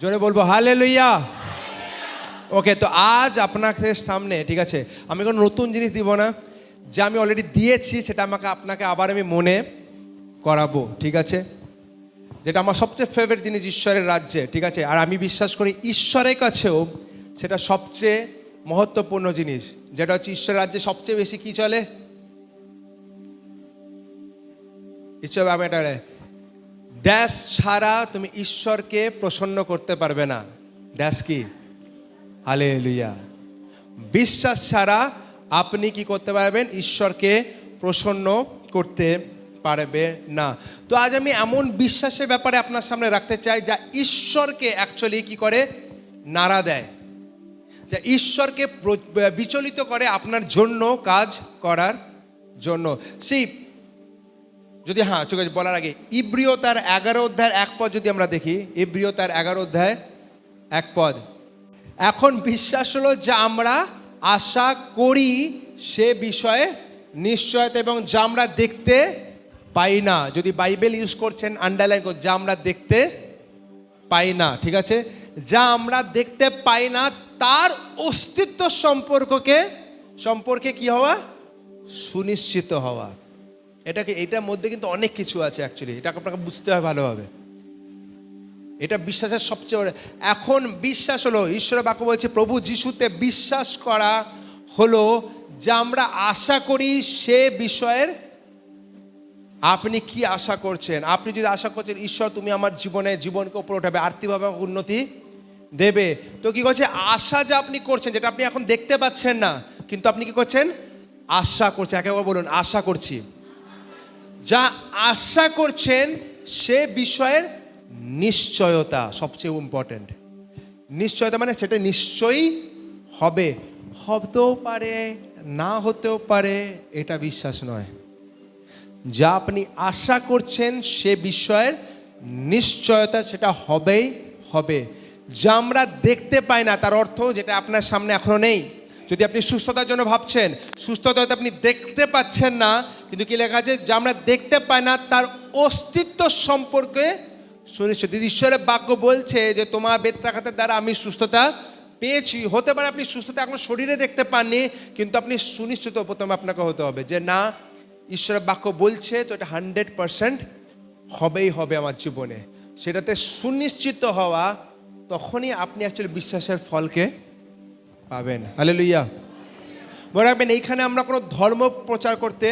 জোরে বলবো হালেলুয়া। ওকে, তো আজ আপনাদের সামনে, ঠিক আছে, আমি কোনো নতুন জিনিস দিব না, যে আমি অলরেডি দিয়েছি সেটা আপনাকে আবার আমি মনে করাবো, ঠিক আছে? যেটা আমার সবচেয়ে ফেভারিট জিনিস ঈশ্বরের রাজ্যে, ঠিক আছে? আর আমি বিশ্বাস করি ঈশ্বরের কাছেও সেটা সবচেয়ে মহত্বপূর্ণ জিনিস, যেটা হচ্ছে ঈশ্বরের রাজ্যে সবচেয়ে বেশি কি চলে। ঈশ্বর আমি এটা ড্যাশ ছাড়া তুমি ঈশ্বরকে প্রসন্ন করতে পারবে না। ড্যাশ কি? হালেলুয়া। বিশ্বাস ছাড়া আপনি কি করতে পারবেন? ঈশ্বরকে প্রসন্ন করতে পারবে না। তো আজ আমি এমন বিশ্বাসের ব্যাপারে আপনার সামনে রাখতে চাই যা ঈশ্বরকে অ্যাকচুয়ালি কি করে? নাড়া দেয়, যা ঈশ্বরকে বিচলিত করে আপনার জন্য কাজ করার জন্য। সেই যদি চোখে বলার আগে ইব্রিয় তার 11 অধ্যায়ের 1 পদ যদি আমরা দেখি, ইব্রিয় তার 11 অধ্যায় 1 পদ। এখন বিশ্বাস হলো যা আমরা আশা করি সে বিষয়ে নিশ্চয়তা, এবং যা আমরা দেখতে পাই না। যদি বাইবেল ইউজ করছেন আন্ডারলাইন করুন, যা আমরা দেখতে পাই না, ঠিক আছে? যা আমরা দেখতে পাই না তার অস্তিত্ব সম্পর্কে কি হওয়া? সুনিশ্চিত হওয়া। এটার মধ্যে কিন্তু অনেক কিছু আছে অ্যাকচুয়ালি, এটাকে আপনাকে বুঝতে হয় ভালোভাবে। এটা বিশ্বাসের সবচেয়ে বড়। এখন বিশ্বাস হলো, ঈশ্বরের বাক্য বলছে প্রভু যিশুতে বিশ্বাস করা হলো যা আমরা আশা করি সে বিষয়ের। আপনি কি আশা করছেন? আপনি যদি আশা করছেন ঈশ্বর তুমি আমার জীবনকে উপরে উঠাবে, আর্থিকভাবে উন্নতি দেবে, তো কি করছে? আশা যা আপনি করছেন, যেটা আপনি এখন দেখতে পাচ্ছেন না, কিন্তু আপনি কি করছেন? আশা করছেন। একেবারে বলুন আশা করছি। যা আশা করছেন সে বিষয়ের নিশ্চয়তা সবচেয়ে ইম্পর্টেন্ট। নিশ্চয়তা মানে সেটা নিশ্চয়ই হবে, হতেও পারে না হতেও পারে, এটা বিশ্বাস নয়। যা আপনি আশা করছেন সে বিষয়ের নিশ্চয়তা, সেটা হবেই হবে। যা আমরা দেখতে পাই না তার অর্থ যেটা আপনার সামনে এখনো নেই। যদি আপনি সুস্থতার জন্য ভাবছেন, সুস্থতা হয়তো আপনি দেখতে পাচ্ছেন না, কিন্তু কি লেখা আছে? যা আমরা দেখতে পাই না তার অস্তিত্ব সম্পর্কে সুনিশ্চিত। ঈশ্বরের বাক্য বলছে যে তোমার বেত্রাঘাতের দ্বারা আমি সুস্থতা পেয়েছি। হতে পারে আপনি সুস্থতা এখন শরীরে দেখতে পাননি, কিন্তু আপনি সুনিশ্চিত প্রথমে আপনাকে হতে হবে যে না, ঈশ্বরের বাক্য বলছে তো এটা 100% হবেই হবে আমার জীবনে। সেটাতে সুনিশ্চিত হওয়া, তখনই আপনি অ্যাকচুয়ালি বিশ্বাসের ফলকে পাবেন। হালেলুয়া। মনে রাখবেন, এইখানে আমরা কোনো ধর্ম প্রচার করতে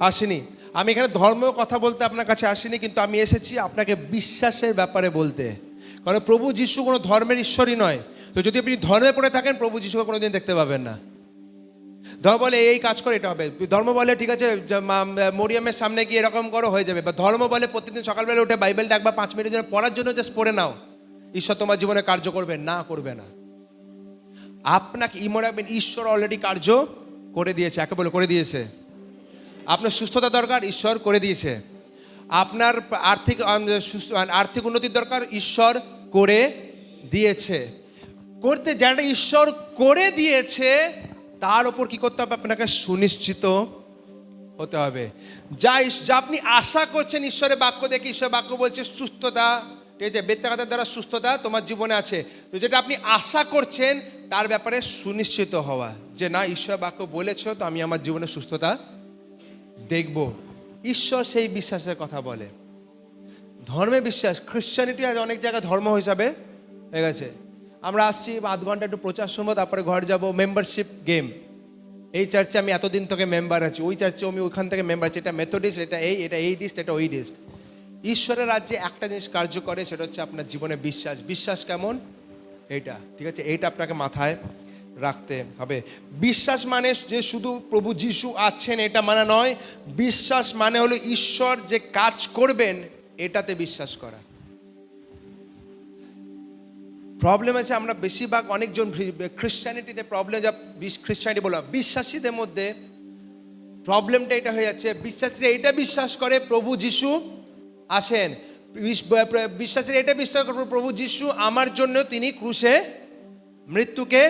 আসিনি। আমি এখানে ধর্ম কথা বলতে আপনার কাছে আসিনি, কিন্তু আমি এসেছি আপনাকে বিশ্বাসের ব্যাপারে বলতে। কারণ প্রভু যিশু কোনো ধর্মের ঈশ্বরই নয়। তো যদি আপনি ধর্মে পড়ে থাকেন, প্রভু যিশুকে কোনোদিন দেখতে পাবেন না। ধর্ম বলে এই কাজ করে এটা হবে, ধর্ম বলে ঠিক আছে মরিয়মের সামনে গিয়ে এরকম করো হয়ে যাবে, বা ধর্ম বলে প্রতিদিন সকালবেলা উঠে বাইবেলটা একবার 5 মিনিটের জন্য পড়ার জন্য জাস্ট পড়ে নাও, ঈশ্বর তোমার জীবনে কার্য করবে না, করবে না। আপনাকে মনে রাখবেন, ঈশ্বর অলরেডি কার্য করে দিয়েছে। একে বলে করে দিয়েছে। আপনার সুস্থতা দরকার, ঈশ্বর করে দিয়েছে। আপনার আর্থিক উন্নতির দরকার, ঈশ্বর করে দিয়েছে। করতে যেটা ঈশ্বর করে দিয়েছে তার উপর কি করতে হবে? আপনাকে সুনিশ্চিত হতে হবে। যা আপনি আশা করছেন ঈশ্বরের বাক্য দেখে, ঈশ্বরের বাক্য বলছে সুস্থতা, ঠিক আছে, বেত্রাঘাতের দ্বারা সুস্থতা তোমার জীবনে আছে। তো যেটা আপনি আশা করছেন তার ব্যাপারে সুনিশ্চিত হওয়া, যে না, ঈশ্বরের বাক্য বলেছ তো আমি আমার জীবনে সুস্থতা দেখব। ঈশ্বর সেই বিশ্বাসের কথা বলে। ধর্মে বিশ্বাস, খ্রিশ্চানিটি আজ অনেক জায়গায় ধর্ম হিসাবে হয়ে গেছে। আমরা আসছি, 8 ঘন্টা একটু প্রচার শুনবো, তারপরে ঘর যাব, মেম্বারশিপ গেম। এই চার্চে আমি এতদিন থেকে মেম্বার আছি, ওই চার্চে আমি ওইখান থেকে মেম্বার আছি, এটা মেথডিস্ট, এটা এই ডিস্ট, এটা ওই ডিস্ট। ঈশ্বরের রাজ্যে একটা জিনিস কার্য করে, সেটা হচ্ছে আপনার জীবনে বিশ্বাস। বিশ্বাস কেমন? এইটা, ঠিক আছে, এইটা আপনাকে মাথায় রাখতে হবে। বিশ্বাস মানে যে শুধু প্রভু যিশু আছেন এটা মানে নয়। বিশ্বাস মানে হলো ঈশ্বর যে কাজ করবেন এটাতে বিশ্বাস করা। প্রবলেম আছে, আমরা বেশিরভাগ অনেকজন খ্রিশ্চানিটিতে প্রবলেম, যা খ্রিশ্চানিটি বললাম, বিশ্বাসীদের মধ্যে প্রবলেমটা এটা হয়ে যাচ্ছে, বিশ্বাসীরা এটা বিশ্বাস করে প্রভু যিশু আছেন, বিশ্বাসীরা এটা বিশ্বাস করে প্রভু যিশু আমার জন্য তিনি ক্রুশে মৃত্যুকে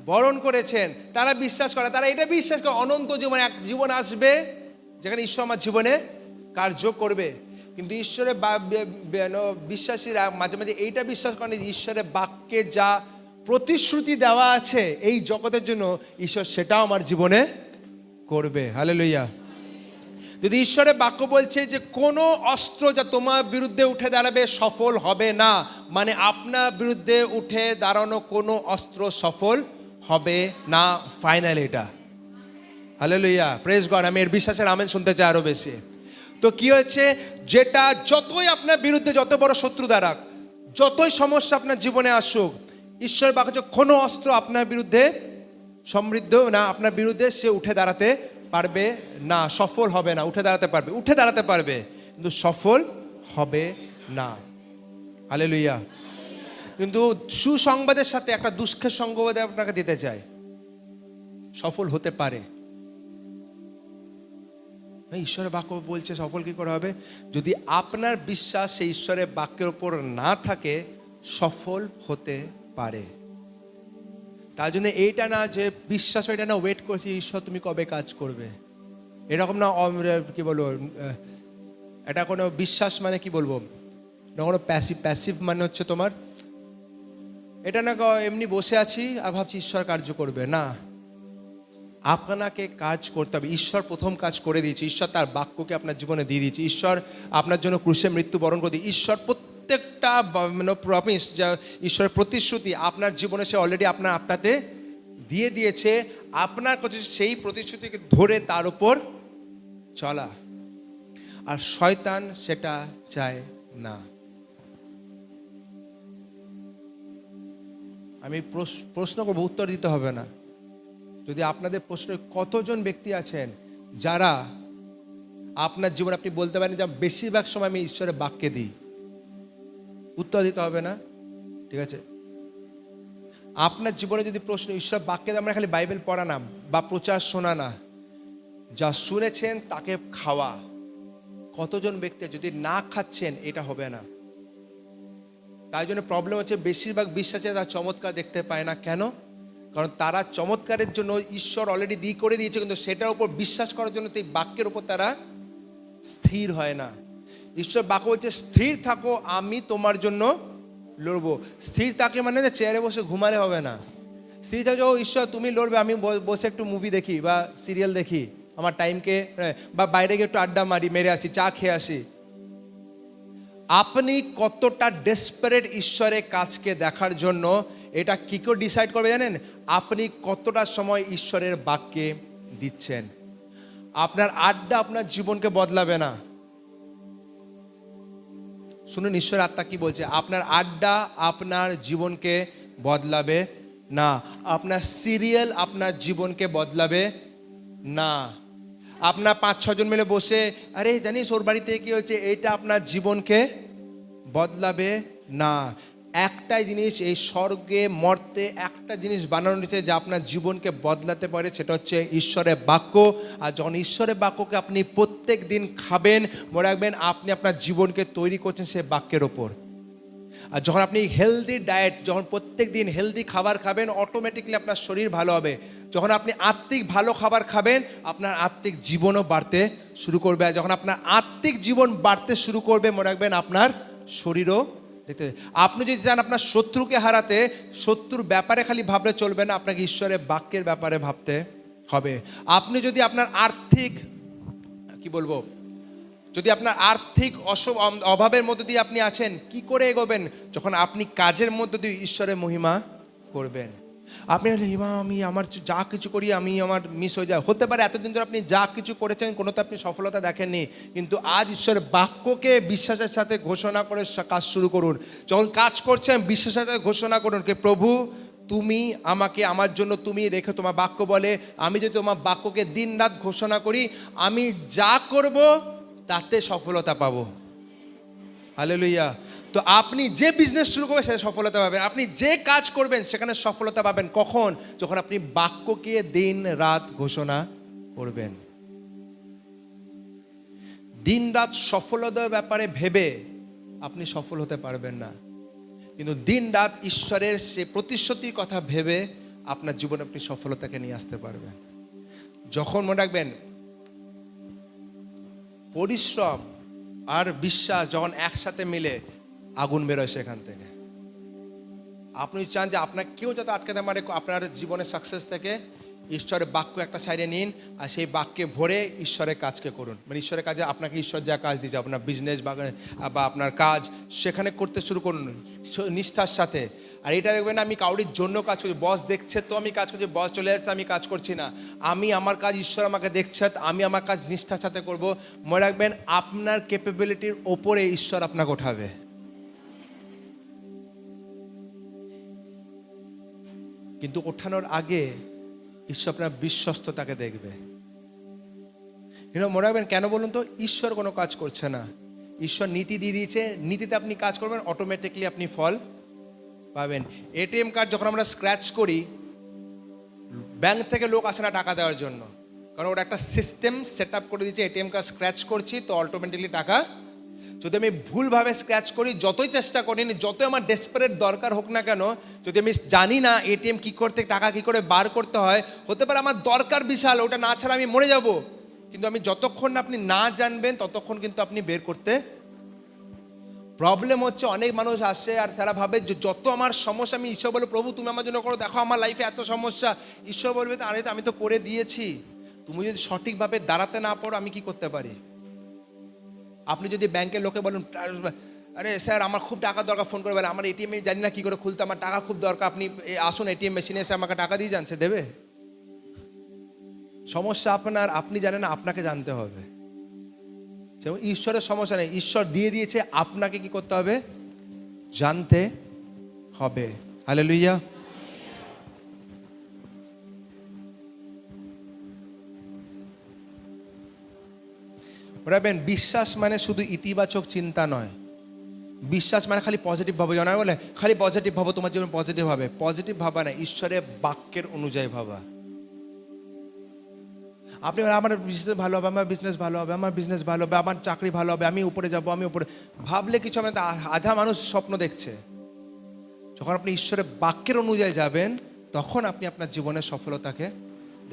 বরণ করেছেন। তারা বিশ্বাস করে, তারা এটা বিশ্বাস করে অনন্ত জীবন, এক জীবন আসবে যেখানে ঈশ্বর আমার জীবনে কার্য করবে। কিন্তু ঈশ্বরের বিশ্বাসীরা মাঝে মাঝে এইটা বিশ্বাস করেন যে ঈশ্বরের বাক্যে যা প্রতিশ্রুতি দেওয়া আছে এই জগতের জন্য, ঈশ্বর সেটাও আমার জীবনে করবে। হালেলুয়া। যদি ঈশ্বরের বাক্য বলছে যে কোনো অস্ত্র যা তোমার বিরুদ্ধে উঠে দাঁড়াবে সফল হবে না, মানে আপনার বিরুদ্ধে উঠে দাঁড়ানো কোনো অস্ত্র সফল হবে না, ফাইনাল এটা। Hallelujah, praise God. আমি এর বিশ্বাসের আমেন শুনতে চাই আরো বেশি। তো কি হয়েছে, যেটা যতই আপনার বিরুদ্ধে যত বড় শত্রু দাঁড়াক, যতই সমস্যা আপনার জীবনে আসুক, ঈশ্বরের বাক্য কোনো অস্ত্র আপনার বিরুদ্ধে সমৃদ্ধ না, আপনার বিরুদ্ধে সে উঠে দাঁড়াতে পারবে না, সফল হবে না। উঠে দাঁড়াতে পারবে কিন্তু সফল হবে না। হালেলুয়া। কিন্তু সুসংবাদের সাথে একটা দুঃখের সংবাদ আপনাকে দিতে চাই, সফল হতে পারে। ঈশ্বরের বাক্য বলছে সফল কি করে হবে? যদি আপনার বিশ্বাস সেই ঈশ্বরের বাক্যের উপর না থাকে, সফল হতে পারে। তার জন্য এইটা না যে বিশ্বাস, এটা না ওয়েট করছি ঈশ্বর তুমি কবে কাজ করবে, এরকম না। কি বলবো, এটা কোনো বিশ্বাস মানে কি বলবো না, কোনো প্যাসিভ মানে হচ্ছে তোমার এটা না এমনি বসে আছি আর ভাবছি ঈশ্বর কার্য করবে না। আপনাকে কাজ করতে হবে। ঈশ্বর প্রথম কাজ করে দিয়েছে, ঈশ্বর তার বাক্যকে আপনার জীবনে দিয়ে দিয়েছে, ঈশ্বর আপনার জন্য ক্রুশে মৃত্যুবরণ করে দিয়ে, ঈশ্বর প্রত্যেকটা প্রমিস, যা ঈশ্বরের প্রতিশ্রুতি আপনার জীবনে সে অলরেডি আপনার আত্মাতে দিয়ে দিয়েছে। আপনার কাছে সেই প্রতিশ্রুতিকে ধরে তার উপর চলা, আর শয়তান সেটা চায় না। আমি প্রশ্ন করবো, উত্তর দিতে হবে না। যদি আপনাদের প্রশ্ন, কতজন ব্যক্তি আছেন যারা আপনার জীবনে আপনি বলতে পারেন যে বেশিরভাগ সময় আমি ঈশ্বরের বাক্যে দিই? উত্তর দিতে হবে না, ঠিক আছে? আপনার জীবনে যদি প্রশ্ন, ঈশ্বর বাক্যে আমরা খালি বাইবেল পড়া না বা প্রচার শোনা না, যা শুনেছেন তাকে খাওয়া। কতজন ব্যক্তি যদি না খাচ্ছেন, এটা হবে না। তাই জন্য প্রবলেম হচ্ছে বেশিরভাগ বিশ্বাসী তারা চমৎকার দেখতে পায় না। কেন? কারণ তারা চমৎকারের জন্য ঈশ্বর অলরেডি করে দিয়েছে, কিন্তু সেটার উপর বিশ্বাস করার জন্য এই বাক্যের উপর তারা স্থির হয় না। ঈশ্বর বাক্য বলছে স্থির থাকো, আমি তোমার জন্য লড়বো। স্থির থাকে মানে চেয়ারে বসে ঘুমালে হবে না। স্থির থাকে, ও ঈশ্বর তুমি লড়বে, আমি বসে একটু মুভি দেখি বা সিরিয়াল দেখি, আমার টাইমকে, বা বাইরে গিয়ে একটু আড্ডা মেরে আসি, চা খেয়ে আসি। আপনি কতটা ডেসপারেট ঈশ্বরের কাজকে দেখার জন্য, এটা কি করে ডিসাইড করবে জানেন? আপনি কতটা সময় ঈশ্বরের বাক্যে দিচ্ছেন। আপনার আড্ডা আপনার জীবনকে বদলাবে না। শুনুন ঈশ্বরের আত্মা কি বলছে, আপনার আড্ডা আপনার জীবনকে বদলাবে না, আপনার সিরিয়াল আপনার জীবনকে বদলাবে না, আপনার 5-6 জন মিলে বসে আরে জানিস ওর বাড়িতে কি হয়েছে, এটা আপনার জীবনকে বদলাবে না। একটাই জিনিস এই স্বর্গে মর্তে একটা জিনিস বানানো হয়েছে যা আপনার জীবনকে বদলাতে পারে, সেটা হচ্ছে ঈশ্বরের বাক্য। আর যখন ঈশ্বরের বাক্যকে আপনি প্রত্যেক দিন খাবেন, মনে রাখবেন আপনি আপনার জীবনকে তৈরি করছেন সে বাক্যের ওপর। আর যখন আপনি হেলদি ডায়েট, যখন প্রত্যেক দিন হেলদি খাবার খাবেন, অটোমেটিকলি আপনার শরীর ভালো হবে। যখন আপনি আত্মিক ভালো খাবার খাবেন, আপনার আত্মিক জীবনও বাড়তে শুরু করবে। আর যখন আপনার আত্মিক জীবন বাড়তে শুরু করবে, মনে রাখবেন আপনার শরীরও দেখতে। আপনি যদি চান আপনার শত্রুকে হারাতে, শত্রুর ব্যাপারে খালি ভাবলে চলবে না, আপনাকে ঈশ্বরের বাক্যের ব্যাপারে ভাবতে হবে। আপনি যদি আপনার আর্থিক যদি আপনার আর্থিক অভাবের মধ্যে দিয়ে আপনি আছেন, কি করে এগোবেন? যখন আপনি কাজের মধ্যে দিয়ে ঈশ্বরের মহিমা করবেন। আপনি আমি আমার যা কিছু করি আমি আমার মিস হয়ে যায়, হতে পারে এতদিন ধরে আপনি যা কিছু করেছেন কোনোতে আপনি সফলতা দেখেননি, কিন্তু আজ ঈশ্বরের বাক্যকে বিশ্বাসের সাথে ঘোষণা করে কাজ শুরু করুন। যখন কাজ করছেন বিশ্বাসের সাথে ঘোষণা করুন যে প্রভু তুমি আমাকে, আমার জন্য তুমি রেখে, তোমার বাক্য বলে আমি যদি তোমার বাক্যকে দিন রাত ঘোষণা করি, আমি যা করব তাতে সফলতা পাবো। হালেলুয়া। তো আপনি যে বিজনেস শুরু করবেন সেটা সফলতা পাবেন, আপনি যে কাজ করবেন সেখানে সফলতা পাবেন। কখন? যখন আপনি বাক্যকে দিন রাত ঘোষণা করবেন। দিন রাত সফলতার ব্যাপারে ভেবে আপনি সফল হতে পারবেন না, কিন্তু দিন রাত ঈশ্বরের সে প্রতিশ্রুতির কথা ভেবে আপনার জীবনে আপনি সফলতাকে নিয়ে আসতে পারবেন। যখন মনে রাখবেন পরিশ্রম আর বিশ্বাস যখন একসাথে মিলে আগুন বেরোয় সেখান থেকে। আপনি চান যে আপনার কেউ যাতে আটকাতে পারে আপনার জীবনের সাকসেস থেকে, ঈশ্বরের বাক্য একটা সাইডে নিন আর সেই বাক্যে ভরে ঈশ্বরের কাজকে করুন। মানে ঈশ্বরের কাজে আপনাকে ঈশ্বর যা কাজ দিয়েছে, আপনার বিজনেস বা আপনার কাজ, সেখানে করতে শুরু করুন নিষ্ঠার সাথে। আর এটা দেখবেন আমি কাউরির জন্য কাজ করছি, বস দেখছে তো আমি কাজ করছি, বস চলে যাচ্ছে আমি কাজ করছি না, আমি আমার কাজ ঈশ্বর আমাকে দেখছে, আমি আমার কাজ নিষ্ঠার সাথে করব। মনে রাখবেন আপনার ক্যাপাবিলিটির ওপরে ঈশ্বর আপনাকে ওঠাবে। কিন্তু ওঠানোর আগে ঈশ্বর আপনার বিশ্বস্ততাকে দেখবে। মনে রাখবেন কেন বলুন তো, ঈশ্বর কোনো কাজ করছে না, ঈশ্বর নীতি দিয়ে দিয়েছে, নীতিতে আপনি কাজ করবেন, অটোমেটিকলি আপনি ফল পাবেন। এটিএম কার্ড যখন আমরা স্ক্র্যাচ করি, ব্যাংক থেকে লোক আসে না টাকা দেওয়ার জন্য, কারণ ওটা একটা সিস্টেম সেট আপ করে দিয়েছে, এটিএম কার্ড স্ক্র্যাচ করছি তো অটোমেটিকলি টাকা। যদি আমি ভুলভাবে স্ক্র্যাচ করি, যতই চেষ্টা করি, যতই আমার ডেসপারেট দরকার হোক না কেন, যদি আমি জানি না এটিএম কী করতে, টাকা কী করে বার করতে হয়, হতে পারে আমার দরকার বিশাল, ওটা না ছাড়া আমি মরে যাব, কিন্তু আমি যতক্ষণ আপনি না জানবেন ততক্ষণ কিন্তু আপনি বের করতে। প্রবলেম হচ্ছে অনেক মানুষ আসে আর তারা ভাবে যে যত আমার সমস্যা, আমি ঈশ্বর বলে প্রভু তুমি আমার জন্য করো, দেখো আমার লাইফে এত সমস্যা। ঈশ্বর বলবে তো আরে আমি তো করে দিয়েছি, তুমি যদি সঠিকভাবে দাঁড়াতে না পারো আমি কি করতে পারি। আপনি যদি ব্যাংকের লোকে বলেন আরে স্যার আমার খুব টাকা দরকার, ফোন করে বলে আমার এটিএম জানি না কী করে খুলতে, আমার টাকা খুব দরকার, আপনি আসুন এটিএম মেশিনে এসে আমাকে টাকা দিয়ে যান, সে দেবে? সমস্যা আপনার, আপনি জানেন না, আপনাকে জানতে হবে। ঈশ্বরের সমস্যা নেই, ঈশ্বর দিয়ে দিয়েছে, আপনাকে কি করতে হবে, জানতে হবে। হালেলুয়া। রাখবেন বিশ্বাস মানে শুধু ইতিবাচক চিন্তা নয়, বিশ্বাস মানে খালি পজিটিভ ভাবো, জানা বলে খালি পজিটিভ ভাবো, তোমার জীবন পজিটিভ হবে, পজিটিভ ভাবা না, ঈশ্বরের বাক্যের অনুযায়ী ভাবা। আপনি আমার বিজনেস ভালো হবে, আমার বিজনেস ভালো হবে, আমার বিজনেস ভালো হবে, আমার চাকরি ভালো হবে, আমি উপরে যাব, আমি উপরে ভাবলে কিছু হবে না। আধা মানুষ স্বপ্ন দেখছে। যখন আপনি ঈশ্বরের বাক্যের অনুযায়ী যাবেন তখন আপনি আপনার জীবনের সফলতাকে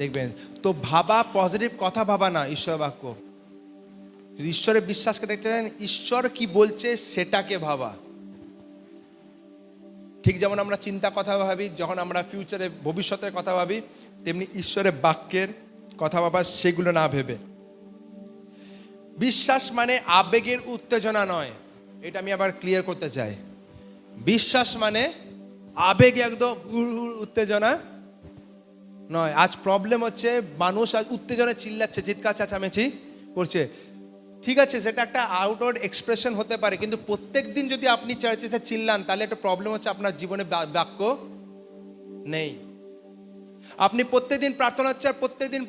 দেখবেন। তো ভাবা, পজিটিভ কথা ভাবা না, ঈশ্বরের বাক্য। যদি ঈশ্বরের বিশ্বাসকে দেখতে চান, ঈশ্বর কি বলছে সেটাকে ভাবা। ঠিক যেমন আমরা চিন্তা কথা ভাবি, যখন আমরা ফিউচারে ভবিষ্যতের কথা ভাবি, তেমনি ঈশ্বরের বাক্যের কথা ভাবা, সেগুলো না ভেবে। বিশ্বাস মানে আবেগের উত্তেজনা নয়, এটা আমি আবার ক্লিয়ার করতে চাই। বিশ্বাস মানে আবেগে একদম উত্তেজনা নয়। আজ প্রবলেম হচ্ছে মানুষ আজ উত্তেজনা চিল্লাচ্ছে, চিৎকার চেঁচামেচি করছে। ঠিক আছে, সেটা একটা আউটওয়ার্ড এক্সপ্রেশন হতে পারে, কিন্তু প্রত্যেক দিন যদি আপনি চেঁচে চিল্লান তাহলে একটা প্রবলেম হচ্ছে, আপনার জীবনে বাক্য নেই। আপনি প্রত্যেকদিন প্রার্থনা হচ্ছে, প্রত্যেকদিন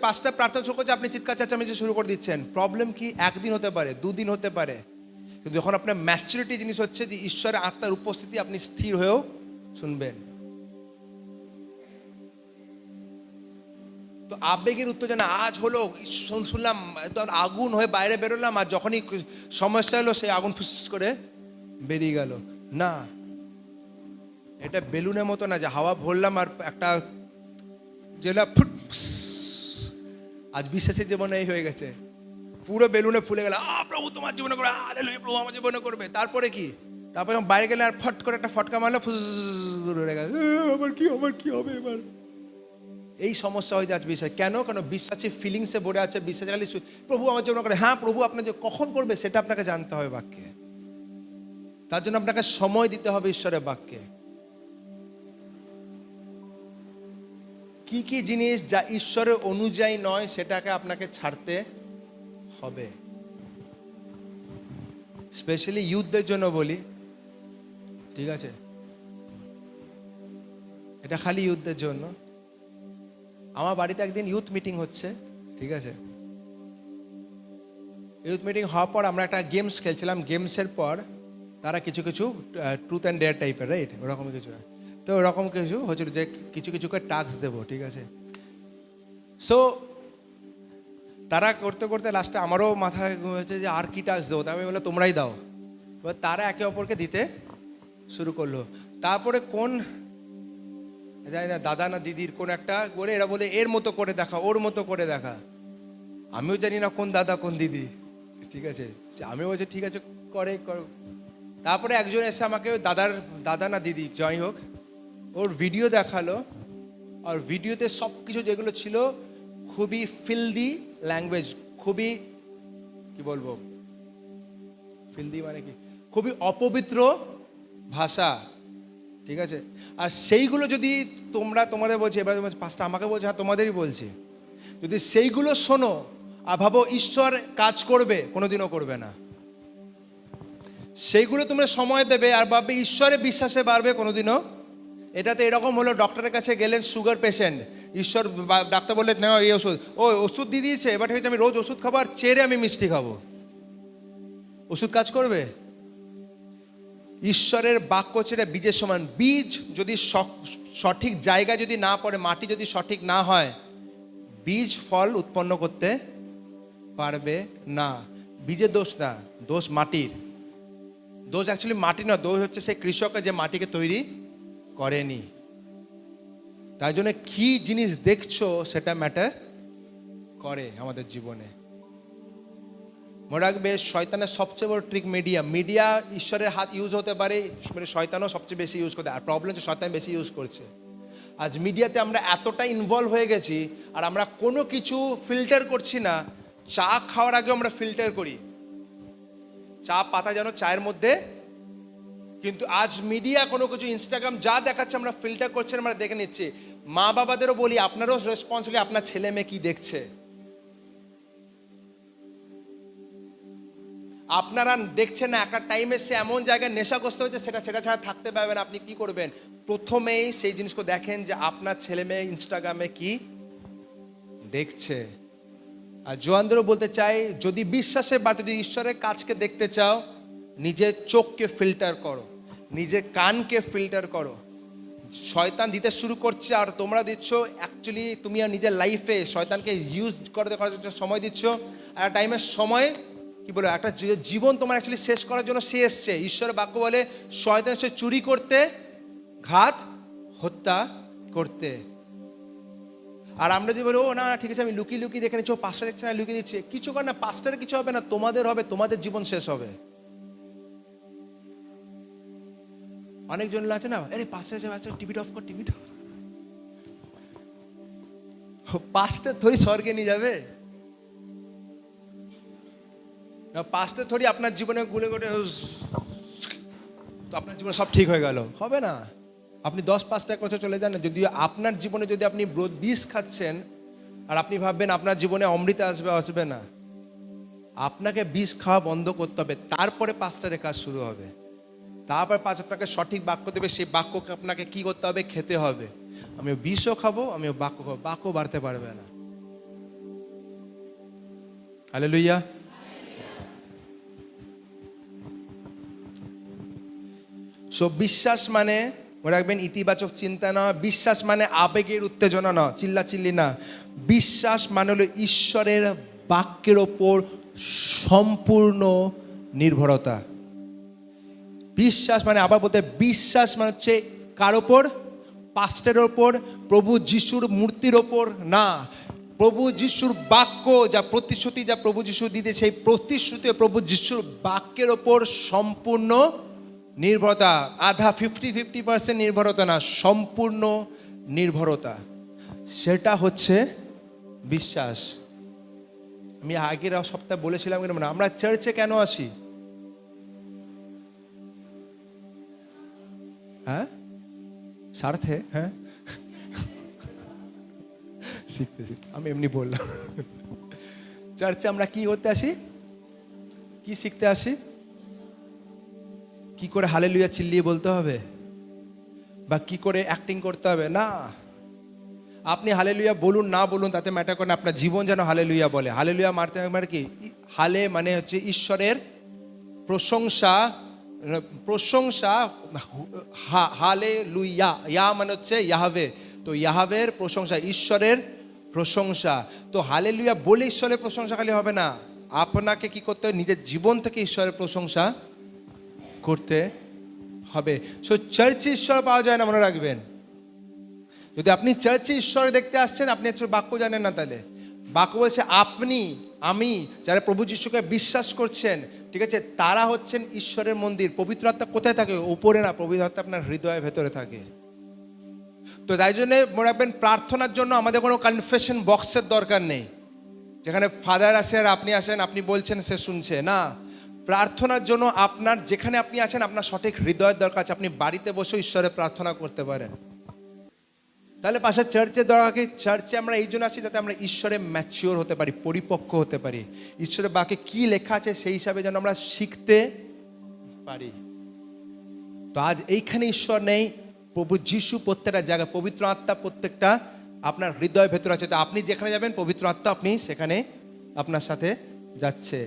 5টা প্রার্থনা শুরু করছে, আপনি চিৎকার চেঁচামেচি শুরু করে দিচ্ছেন। প্রবলেম কি, একদিন হতে পারে, 2 দিন হতে পারে, কিন্তু যখন আপনার ম্যাচুরিটি জিনিস হচ্ছে যে ঈশ্বরের আত্মার উপস্থিতি, আপনি স্থির হয়েও শুনবেন। তো আবেগের উত্তেজনা আজ হলো, শুনলাম আগুন হয়ে বাইরে বেরোলাম, আর যখনই সমস্যা হলো সেই আগুন ফুস করে বেরিয়ে গেল না। এটা বেলুনের মতো না যে হাওয়া ভরলাম আর একটা যেটা ফুট। আজ বিশ্বাসের জীবনে এই হয়ে গেছে, পুরো বেলুনে ফুলে গেল, প্রভু তোমার জীবনে করবে, হালেলুয়া প্রভু আমার জীবনে করবে। তারপরে কি, তারপরে বাইরে গেলে আর ফট করে একটা ফটকা মারলো, ফুস উড়ে গেল, আমার কি হবে এবার। এই সমস্যা হয়ে যাচ্ছে বিশ্বাস। কেন? কারণ বিশ্বাসী ফিলিংসে ভরে আছে, বিশ্বাস খালি প্রভু আমার জীবনে করে। হ্যাঁ, প্রভু আপনার যে কখন করবে সেটা আপনাকে জানতে হবে বাক্যে, তার জন্য আপনাকে সময় দিতে হবে ঈশ্বরের বাক্যে। কি কি জিনিস যা ঈশ্বরের অনুযায়ী নয় সেটাকে আপনাকে ছাড়তে হবে। স্পেশালি ইউথদের জন্য বলি, ঠিক আছে, এটা খালি ইউথদের জন্য। আমার বাড়িতে একদিন ইউথ মিটিং হচ্ছে, ঠিক আছে, ইউথ মিটিং হওয়ার পর আমরা একটা গেমস খেলছিলাম। গেমসের পর তারা কিছু ট্রুথ অ্যান্ড ডেয়ার টাইপের, রাইট, ওরকম কিছু। তো ওরকম কিছু হচ্ছিল যে কিছু করে টাস্ক দেবো, ঠিক আছে। সো তারা করতে করতে লাস্টে আমারও মাথায় হয়েছে যে আর কি টাস্ক দেবো, আমি বললাম তোমরাই দাও। এবার তারা একে অপরকে দিতে শুরু করলো। তারপরে কোন জানি না দাদা না দিদির কোন একটা বলে, এরা বলে এর মতো করে দেখা, ওর মতো করে দেখা। আমিও জানি না কোন দাদা কোন দিদি, ঠিক আছে, আমি বলছি ঠিক আছে করো। তারপরে একজন এসে আমাকে দাদা না দিদি যাই হোক, ওর ভিডিও দেখালো। আর ভিডিওতে সব কিছু যেগুলো ছিল খুবই ফিল্দি ল্যাঙ্গুয়েজ, খুবই কি বলবো, ফিল্দি মানে কি, খুবই অপবিত্র ভাষা, ঠিক আছে। আর সেইগুলো যদি তোমাদের বলছি, এবার পাঁচটা আমাকে বলছে, হ্যাঁ তোমাদেরই বলছি, যদি সেইগুলো শোনো আর ভাবো ঈশ্বর কাজ করবে, কোনোদিনও করবে না। সেইগুলো তোমরা সময় দেবে আর ভাববে ঈশ্বরে বিশ্বাসে বাড়বে, কোনোদিনও। এটা তো এরকম হলো, ডক্টরের কাছে গেলেন সুগার পেশেন্ট, ঈশ্বর ডাক্তার বললেন না এই ওষুধ, ওষুধ দিয়ে দিয়েছে, এবার ঠিক আছে আমি রোজ ওষুধ খাবো আর চেরে আমি মিষ্টি খাবো, ওষুধ কাজ করবে? ঈশ্বরের বাক্য ছেড়ে বীজের সমান। বীজ যদি সঠিক জায়গায় যদি না পড়ে, মাটি যদি সঠিক না হয়, বীজ ফল উৎপন্ন করতে পারবে না। বীজের দোষ না, দোষ মাটির। দোষ অ্যাকচুয়ালি মাটি না, দোষ হচ্ছে সেই কৃষক যে মাটিকে তৈরি করেনি। তাই জন্য কি জিনিস দেখছো সেটা ম্যাটার করে আমাদের জীবনে। মনে রাখবে, শয়তানের সবচেয়ে বড় ট্রিক মিডিয়া। ঈশ্বরের হাত ইউজ হতে পারে, মানে শয়তানও সবচেয়ে বেশি ইউজ করতে, আর প্রবলেম হচ্ছে শয়তান বেশি ইউজ করছে। আজ মিডিয়াতে আমরা এতটা ইনভলভ হয়ে গেছি, আর আমরা কোনো কিছু ফিল্টার করছি না। চা খাওয়ার আগে আমরা ফিল্টার করি, চা পাতা যেন চায়ের মধ্যে, কিন্তু আজ মিডিয়া কোনো কিছু ইনস্টাগ্রাম যা দেখাচ্ছে আমরা ফিল্টার করছি, আমরা দেখে নিচ্ছি। মা বাবাদেরও বলি, আপনারও রেসপন্সিবিলিটি, আপনার ছেলে মেয়ে কি দেখছে। আপনারা দেখছেন না, একটা টাইমে সে এমন জায়গায় নেশাগ্রস্ত হয়েছে, সেটা ছাড়া থাকতে পারবেন। আপনি কি করবেন? প্রথমেই সেই জিনিসকে দেখেন যে আপনার ছেলে মেয়ে ইনস্টাগ্রামে কি দেখছে। আর জোয়ানদেরও বলতে চাই, যদি বিশ্বাসে বা যদি ঈশ্বরের কাজকে দেখতে চাও, নিজের চোখকে ফিল্টার করো, নিজের কানকে ফিল্টার করো। শয়তান দিতে শুরু করছে আর তোমরা দিচ্ছ, অ্যাকচুয়ালি তুমি আর নিজের লাইফে শয়তানকে ইউজ করতে সময় দিচ্ছ। আর টাইমের সময় কি বলো, একটা জীবন তোমার অ্যাকচুয়ালি শেষ করার জন্য সে এসছে। ঈশ্বরের বাক্য বলে, শয়তান সে চুরি করতে, ঘাত, হত্যা করতে। আর আমরা যদি বলি, ও না ঠিক আছে আমি লুকিয়ে দেখে নিচ্ছি, ও পাঁচটা দেখছে না লুকিয়ে দিচ্ছে, কিছু কর না, পাঁচটার কিছু হবে না, তোমাদের হবে, তোমাদের জীবন শেষ হবে। অনেকজন আছে না, আরে পাঁচটা টিভিটা অফ কর, টিভিটা, পাঁচটা থরি স্বর্গে নিয়ে যাবে না, পাঁচটা থরি আপনার জীবনে গুলে গুলে তো আপনার জীবনে সব ঠিক হয়ে গেল, হবে না। আপনি 10-5টা কথা চলে যান না, যদি আপনার জীবনে যদি আপনি বিষ খাচ্ছেন আর আপনি ভাববেন আপনার জীবনে অমৃত আসবে না, আপনাকে বিষ খাওয়া বন্ধ করতে হবে, তারপরে 5টার কাজ শুরু হবে। তারপর আপনাকে সঠিক বাক্য দেবে, সেই বাক্যকে আপনাকে কি করতে হবে, খেতে হবে। আমি বিষও খাবো, আমি বাক্য খাবো, বাক্য বাড়তে পারবে না। হালেলুয়া। সো বিশ্বাস মানে, মনে রাখবেন, ইতিবাচক চিন্তা না। বিশ্বাস মানে আবেগের উত্তেজনা না, চিল্লাচিল্লি না। বিশ্বাস মানে হলো ঈশ্বরের বাক্যের ওপর সম্পূর্ণ নির্ভরতা। বিশ্বাস মানে, আবার বলতে, বিশ্বাস মানে হচ্ছে কার ওপর? পাস্টের ওপর, প্রভু যিশুর মূর্তির ওপর না, প্রভু যিশুর বাক্য, যা প্রতিশ্রুতি যা প্রভু যিশু দিতে, সেই প্রতিশ্রুতি প্রভু যিশুর বাক্যের ওপর সম্পূর্ণ নির্ভরতা। আধা 50% নির্ভরতা না, সম্পূর্ণ নির্ভরতা, সেটা হচ্ছে বিশ্বাস। আমি আগের সপ্তাহে বলেছিলাম, আমরা চার্চে কেন আসি? হ্যাঁ, স্বার্থে। হ্যাঁ, শিখতে আমি এমনি বললাম। চার্চে আমরা কি করতে আসি, কি শিখতে আসি? কি করে হালেলুয়া চিল্লিয়ে বলতে হবে বা কি করে অ্যাক্টিং করতে হবে? না, আপনি হালেলুয়া বলুন না বলুন তাতে ম্যাটার করে না, আপনার জীবন যেন হালেলুয়া বলে। হালেলুয়া মারতে মানে কি? হালে মানে হচ্ছে ঈশ্বরের প্রশংসা, হালেলুয়া, ইয়া মানে হচ্ছে ইয়াহওয়ে, তো ইয়াহওয়ের প্রশংসা, ঈশ্বরের প্রশংসা। তো হালেলুয়া বলে ঈশ্বরের প্রশংসা খালি হবে না, আপনাকে কি করতে হবে? নিজের জীবন থেকে ঈশ্বরের প্রশংসা করতে হবে। সো চার্চে ঈশ্বর পাওয়া যায় না, মনে রাখবেন। যদি আপনি চার্চে ঈশ্বর দেখতে আসছেন, আপনি বাক্য জানেন না, তাহলে বাক্য বলছে আপনি আমি, যারা প্রভু যিশুকে বিশ্বাস করছেন, ঠিক আছে, তারা হচ্ছেন ঈশ্বরের মন্দির। পবিত্র আত্মা কোথায় থাকে? উপরে না, পবিত্র আত্মা আপনার হৃদয়ের ভেতরে থাকে। তো তাই জন্যে মনে রাখবেন, প্রার্থনার জন্য আমাদের কোনো কনফেশন বক্সের দরকার নেই, যেখানে ফাদার আসে আর আপনি আসেন, আপনি বলছেন সে শুনছে না। প্রার্থনার জন্য আপনার যেখানে আপনি আছেন, আপনার সঠিক হৃদয়ের দরকার আছে। আপনি বাড়িতে বসে ঈশ্বরের প্রার্থনা করতে পারেন। তাহলে পাশে চার্চের দরকার কি? চার্চে আমরা এই জন্য আসি যাতে আমরা ঈশ্বরে ম্যাচিওর হতে পারি, পরিপক্ক হতে পারি। ঈশ্বরের বাক্যে কি লেখা আছে সেই হিসাবে যেন আমরা শিখতে পারি। তো আজ এইখানে ঈশ্বর নেই, প্রভু যিশু প্রত্যেকটা জায়গায়, পবিত্র আত্মা প্রত্যেকটা আপনার হৃদয়ের ভেতর আছে। তো আপনি যেখানে যাবেন, পবিত্র আত্মা আপনি সেখানে আপনার সাথে যাচ্ছে।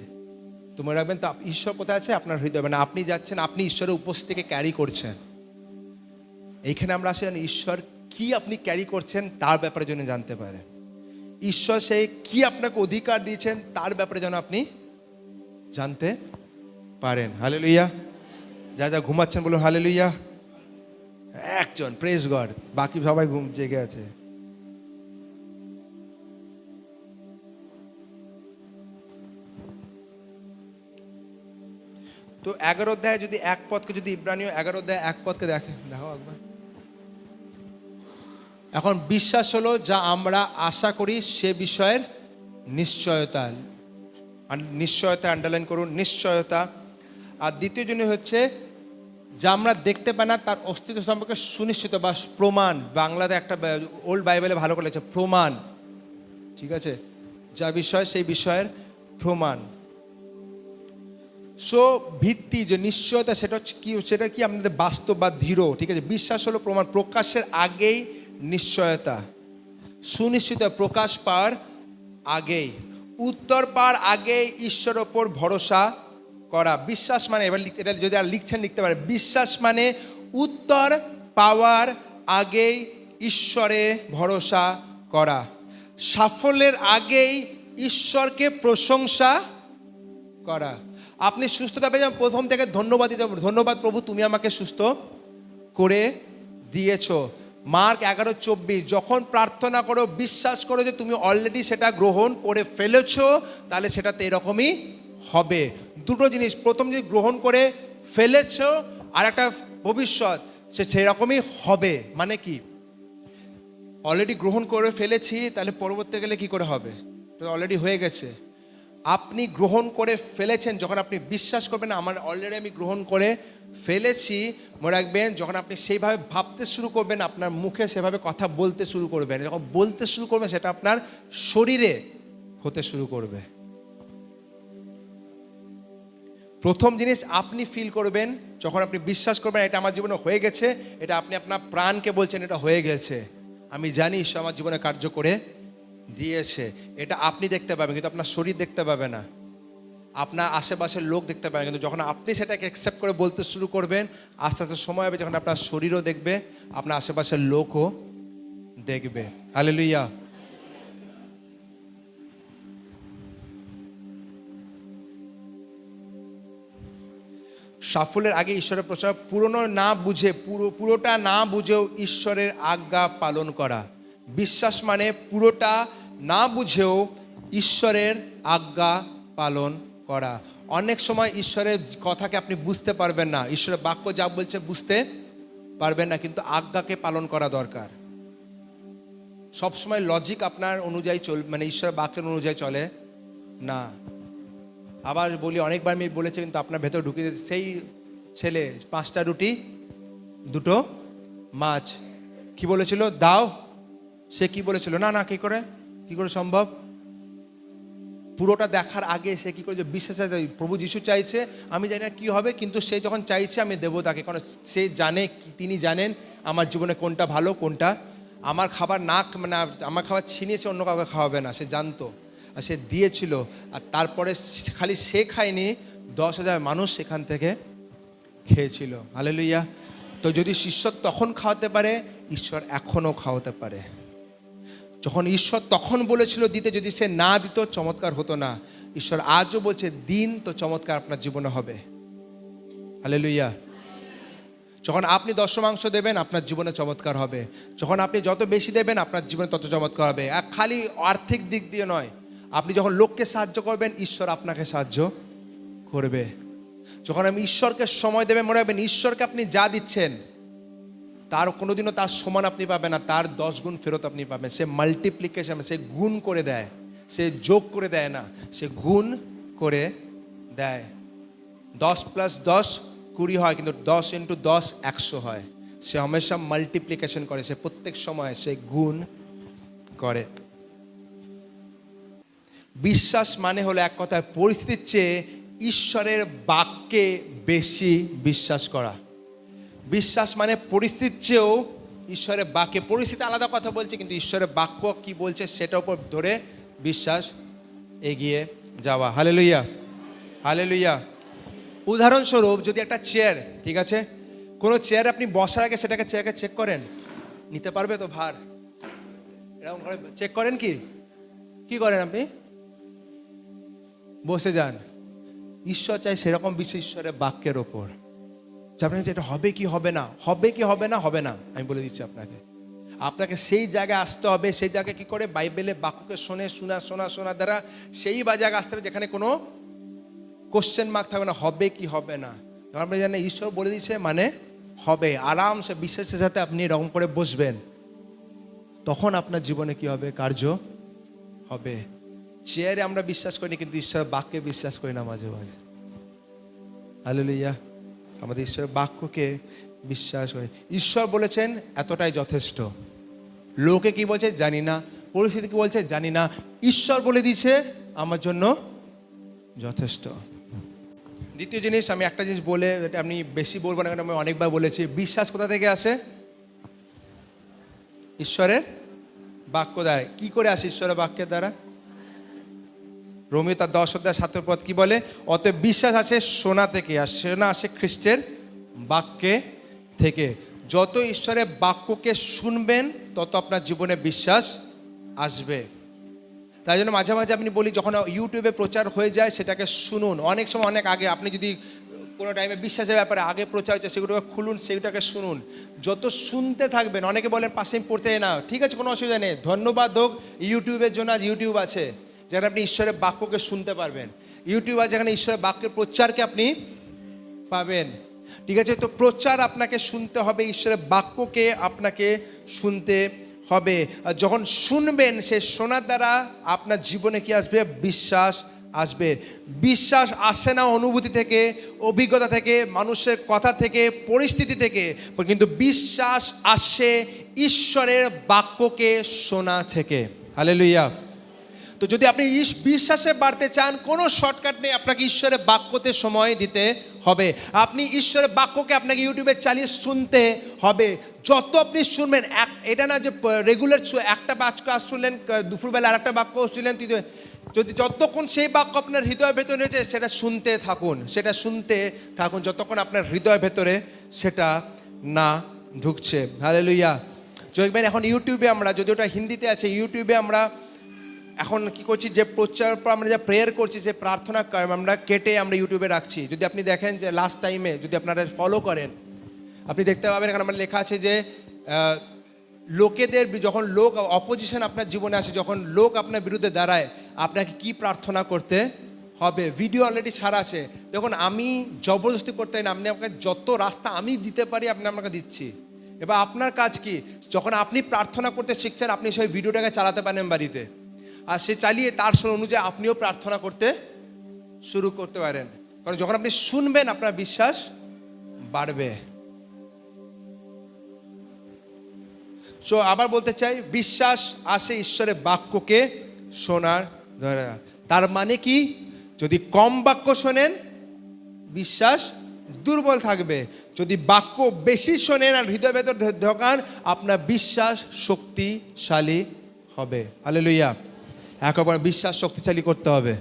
তো মনে রাখবেন, তো ঈশ্বর কোথায় আছে? আপনার হৃদয়। মানে আপনি যাচ্ছেন, আপনি ঈশ্বরের উপস্থিতিকে ক্যারি করছেন। এইখানে আমরা আসি ঈশ্বর কি আপনি ক্যারি করছেন তার ব্যাপারে যেন জানতে পারেন। ঈশ্বর সেই কি আপনাকে অধিকার দিয়েছেন তার ব্যাপারে যেন আপনি জানতে পারেন। হালেলুয়া। যা যা ঘুমাচ্ছেন বলুন হালেলুয়া। একজন প্রেজ গড, বাকি সবাই ঘুম জেগে আছে। তো 11 অধ্যায় যদি এক পদকে, যদি ইব্রানীয় 11 অধ্যায় 1 পদকে দেখাও একবার। এখন বিশ্বাস হলো যা আমরা আশা করি সে বিষয়ের নিশ্চয়তা। নিশ্চয়তা আন্ডারলাইন করুন, নিশ্চয়তা। আর দ্বিতীয় জিনিস হচ্ছে যা আমরা দেখতে পাই না তার অস্তিত্ব সম্পর্কে সুনিশ্চিত বা প্রমাণ। বাংলাতে একটা ওল্ড বাইবেলে ভালো করে লেগেছে প্রমাণ, ঠিক আছে, যা বিষয় সেই বিষয়ের প্রমাণ। সো ভিত্তি যে নিশ্চয়তা, সেটা কি আমাদের বাস্তব বা দৃঢ়, ঠিক আছে। বিশ্বাস হলো প্রমাণ, প্রকাশের আগেই নিশ্চয়তা, সুনিশ্চিত, প্রকাশ পাওয়ার আগেই, উত্তর পাওয়ার আগেই ঈশ্বরের ওপর ভরসা করা। বিশ্বাস মানে, এবার এটা যদি আর লিখছেন লিখতে পারে, বিশ্বাস মানে উত্তর পাওয়ার আগেই ঈশ্বরে ভরসা করা, সাফল্যের আগেই ঈশ্বরকে প্রশংসা করা। আপনি সুস্থতা পেয়ে যাবেন, প্রথম থেকে ধন্যবাদ দিতে হবে, ধন্যবাদ প্রভু তুমি আমাকে সুস্থ করে দিয়েছ। মার্ক 11:24, যখন প্রার্থনা করো বিশ্বাস করো যে তুমি অলরেডি সেটা গ্রহণ করে ফেলেছো, তাহলে সেটাতে এরকমই হবে। দুটো জিনিস, প্রথম যে গ্রহণ করে ফেলেছো, আর একটা ভবিষ্যৎ সেরকমই হবে। মানে কি? অলরেডি গ্রহণ করে ফেলেছি, তাহলে পরবর্তী গেলে কি করে হবে? অলরেডি হয়ে গেছে। আপনি গ্রহণ করে ফেলেছেন, যখন আপনি বিশ্বাস করবেন আমার অলরেডি আমি গ্রহণ করে ফেলেছি, মনে রাখবেন যখন আপনি সেইভাবে ভাবতে শুরু করবেন, আপনার মুখে সেভাবে কথা বলতে শুরু করবেন। যখন বলতে শুরু করবেন, সেটা আপনার শরীরে হতে শুরু করবে। প্রথম জিনিস আপনি ফিল করবেন যখন আপনি বিশ্বাস করবেন এটা আমার জীবনে হয়ে গেছে, এটা আপনি আপনার প্রাণকে বলছেন এটা হয়ে গেছে, আমি জানি ঈশ্বর আমার জীবনে কার্য করে দিয়েছে। এটা আপনি দেখতে পাবেন, কিন্তু আপনার শরীর দেখতে পাবে না, আপনার আশেপাশের লোক দেখতে পাবেন। কিন্তু যখন আপনি সেটাকে অ্যাকসেপ্ট করে বলতে শুরু করবেন, আস্তে আস্তে সময় হবে যখন আপনার শরীরও দেখবে, আপনার আশেপাশের লোকও দেখবে। হালেলুয়া। সাফল্যের আগে ঈশ্বরের প্রচার, পুরোটা না বুঝেও ঈশ্বরের আজ্ঞা পালন করা। বিশ্বাস মানে পুরোটা না বুঝেও ঈশ্বরের আজ্ঞা পালন করা। অনেক সময় ঈশ্বরের কথাকে আপনি বুঝতে পারবেন না, ঈশ্বরের বাক্য যা বলছে বুঝতে পারবেন না, কিন্তু আজ্ঞাকে পালন করা দরকার। সবসময় লজিক আপনার অনুযায়ী মানে ঈশ্বরের বাক্যের অনুযায়ী চলে না। আবার বলি, অনেকবার আমি বলেছি, কিন্তু আপনার ভেতর ঢুকিয়ে দিয়েছে। সেই ছেলে 5টা রুটি 2টো মাছ কি বলেছিল? দাও। সে কি বলেছিল? না না, কি করে সম্ভব? পুরোটা দেখার আগে সে কি করেছে? বিশ্বাস, প্রভু যিশু চাইছে, আমি জানি না কি হবে, কিন্তু সে যখন চাইছে আমি দেবো তাকে, কারণ সে জানে, তিনি জানেন আমার জীবনে কোনটা ভালো কোনটা। আমার খাবার মানে আমার খাবার ছিনিয়েছে, অন্য কাউকে খাওয়াবে না, সে জানতো, আর সে দিয়েছিল। আর তারপরে খালি সে খায়নি, 10,000 মানুষ সেখান থেকে খেয়েছিল। হালেলুয়া। তো যদি ঈশ্বর তখন খাওয়াতে পারে, ঈশ্বর এখনও খাওয়াতে পারে। যখন ঈশ্বর তখন বলেছিল দিতে, যদি সে না দিত চমৎকার হতো না। ঈশ্বর আজও বলছে দিন, তো চমৎকার আপনার জীবনে হবে। হালেলুয়া। যখন আপনি দশমাংশ দেবেন আপনার জীবনে চমৎকার হবে। যখন আপনি যত বেশি দেবেন আপনার জীবনে তত চমৎকার হবে। আর খালি আর্থিক দিক দিয়ে নয়, আপনি যখন লোককে সাহায্য করবেন, ঈশ্বর আপনাকে সাহায্য করবে। যখন আপনি ঈশ্বরকে সময় দেবেন, মনে রাখবেন ঈশ্বরকে আপনি যা দিচ্ছেন তার কোনোদিনও তার সমান আপনি পাবেন না, তার 10 গুণ ফেরত আপনি পাবেন। সে মাল্টিপ্লিকেশন, সে গুণ করে দেয়, সে যোগ করে দেয় না, সে গুণ করে দেয়। 10 + 10 20 হয়, কিন্তু 10 × 10 100 হয়। সে হামেশা মাল্টিপ্লিকেশন করে, সে প্রত্যেক সময় সে গুণ করে। বিশ্বাস মানে হলো এক কথায় পরিস্থিতির চেয়ে ঈশ্বরের বাক্যে বেশি বিশ্বাস করা। বিশ্বাস মানে পরিস্থিতির চেয়েও ঈশ্বরের বাক্যে, পরিস্থিতি আলাদা কথা বলছে, কিন্তু ঈশ্বরের বাক্য কি বলছে সেটার উপর ধরে বিশ্বাস এগিয়ে যাওয়া। Hallelujah, hallelujah. উদাহরণস্বরূপ, যদি একটা চেয়ার, ঠিক আছে, কোনো চেয়ার আপনি বসার আগে সেটাকে চেয়ারকে চেক করেন, নিতে পারবে তো ভার, এরকম করে চেক করেন। কি করেন? আপনি বসে যান। ঈশ্বর চাই সেরকম বিশ্বাস ঈশ্বরের বাক্যের ওপর। আপনি এটা হবে কি হবে না, হবে কি হবে না, হবে না, আমি বলে দিচ্ছি আপনাকে সেই জায়গায় আসতে হবে। সেই জায়গায় কি করে? বাইবেলে বাক্যকে শোনা দ্বারা সেই জায়গায় আসতে হবে যেখানে কোনো কোশ্চেন মার্ক থাকবে না, হবে কি হবে না। আপনি জানেন ঈশ্বর বলে দিচ্ছে মানে হবে, আরামসে বিশ্বাসের সাথে আপনি এরকম করে বসবেন, তখন আপনার জীবনে কি হবে? কার্য হবে। চেয়ারে আমরা বিশ্বাস করি, কিন্তু ঈশ্বরের বাক্যে বিশ্বাস করি না মাঝে মাঝে। হালেলুয়া। আমাদের ঈশ্বরের বাক্যকে বিশ্বাস করি। ঈশ্বর বলেছেন এতটাই যথেষ্ট। লোকে কি বলছে জানি না, পরিস্থিতি কি বলছে জানি না, ঈশ্বর বলে দিয়েছে আমার জন্য যথেষ্ট। দ্বিতীয় জিনিস, আমি একটা জিনিস বলে, এটা আমি বেশি বলবো না, কারণ আমি অনেকবার বলেছি। বিশ্বাস কোথা থেকে আসে? ঈশ্বরের বাক্য দ্বারা। কি করে আসে ঈশ্বরের বাক্যের দ্বারা? রোমীয় তার 10:7 কি বলে? অতএব বিশ্বাস আছে শোনা থেকে, আর শোনা আসে খ্রিস্টের বাক্যে থেকে। যত ঈশ্বরের বাক্যকে শুনবেন, তত আপনার জীবনে বিশ্বাস আসবে। তাই জন্য মাঝে মাঝে আপনি বলি, যখন ইউটিউবে প্রচার হয়ে যায় সেটাকে শুনুন। অনেক সময় অনেক আগে, আপনি যদি কোনো টাইমে বিশ্বাসের ব্যাপারে আগে প্রচার হচ্ছে সেগুলোকে খুলুন, সেগুলোকে শুনুন। যত শুনতে থাকবেন, অনেকে বলেন পাশে পড়তে না, ঠিক আছে, কোনো অসুবিধা নেই। ধন্যবাদ হোক ইউটিউবের জন্য, আজ ইউটিউব আছে যেখানে আপনি ঈশ্বরের বাক্যকে শুনতে পারবেন। ইউটিউব আছে যেখানে ঈশ্বরের বাক্যের প্রচারকে আপনি পাবেন, ঠিক আছে। তো প্রচার আপনাকে শুনতে হবে, ঈশ্বরের বাক্যকে আপনাকে শুনতে হবে। আর যখন শুনবেন, সে শোনার দ্বারা আপনার জীবনে কি আসবে? বিশ্বাস আসবে। বিশ্বাস আসে না অনুভূতি থেকে, অভিজ্ঞতা থেকে, মানুষের কথা থেকে, পরিস্থিতি থেকে, কিন্তু বিশ্বাস আসে ঈশ্বরের বাক্যকে শোনা থেকে। হালেলুয়া। তো যদি আপনি বিশ্বাসে বাড়তে চান, কোনো শর্টকাট নেই, আপনাকে ঈশ্বরের বাক্যতে সময় দিতে হবে। আপনি ঈশ্বরের বাক্যকে আপনাকে ইউটিউবে চালিয়ে শুনতে হবে। যত আপনি শুনবেন, এটা না যে রেগুলার একটা বাক্য শুনলেন, দুপুরবেলা আর একটা বাক্য শুনলেন, যদি যতক্ষণ সেই বাক্য আপনার হৃদয়ের ভেতরে রয়েছে, সেটা শুনতে থাকুন, সেটা শুনতে থাকুন, যতক্ষণ আপনার হৃদয়ের ভেতরে সেটা না ঢুকছে। হালেলুয়া। দেখবেন এখন ইউটিউবে আমরা, যদি ওটা হিন্দিতে আছে, ইউটিউবে আমরা এখন কি করছি, যে প্রচার পর আমরা যা প্রেয়ার করছি, যে প্রার্থনা আমরা কেটে আমরা ইউটিউবে রাখছি। যদি আপনি দেখেন যে লাস্ট টাইমে, যদি আপনারা ফলো করেন, আপনি দেখতে পাবেন এখানে আমার লেখা আছে যে লোকেদের, যখন লোক অপোজিশন আপনার জীবনে আসে, যখন লোক আপনার বিরুদ্ধে দাঁড়ায়, আপনাকে কি প্রার্থনা করতে হবে। ভিডিও অলরেডি ছাড়া আছে। দেখুন, আমি জবরদস্তি করতে না, আপনি আপনাকে যত রাস্তা আমি দিতে পারি আপনি আমাকে দিচ্ছি। এবার আপনার কাজ কি, যখন আপনি প্রার্থনা করতে শিখছেন, আপনি সেই ভিডিওটাকে চালাতে পারেন বাড়িতে, আর সে চালিয়ে তার অনুযায়ী আপনিও প্রার্থনা করতে শুরু করতে পারেন। কারণ যখন আপনি শুনবেন, আপনার বিশ্বাস বাড়বে। সো আবার বলতে চাই, বিশ্বাস আসে ঈশ্বরের বাক্যকে শোনার দ্বারা। তার মানে কি, যদি কম বাক্য শোনেন, বিশ্বাস দুর্বল থাকবে। যদি বাক্য বেশি শোনেন আর হৃদয় ভেতর ঢোকান, আপনার বিশ্বাস শক্তিশালী হবে। হালেলুয়া। একবার বিশ্বাস শক্তিশালী করতে হবে।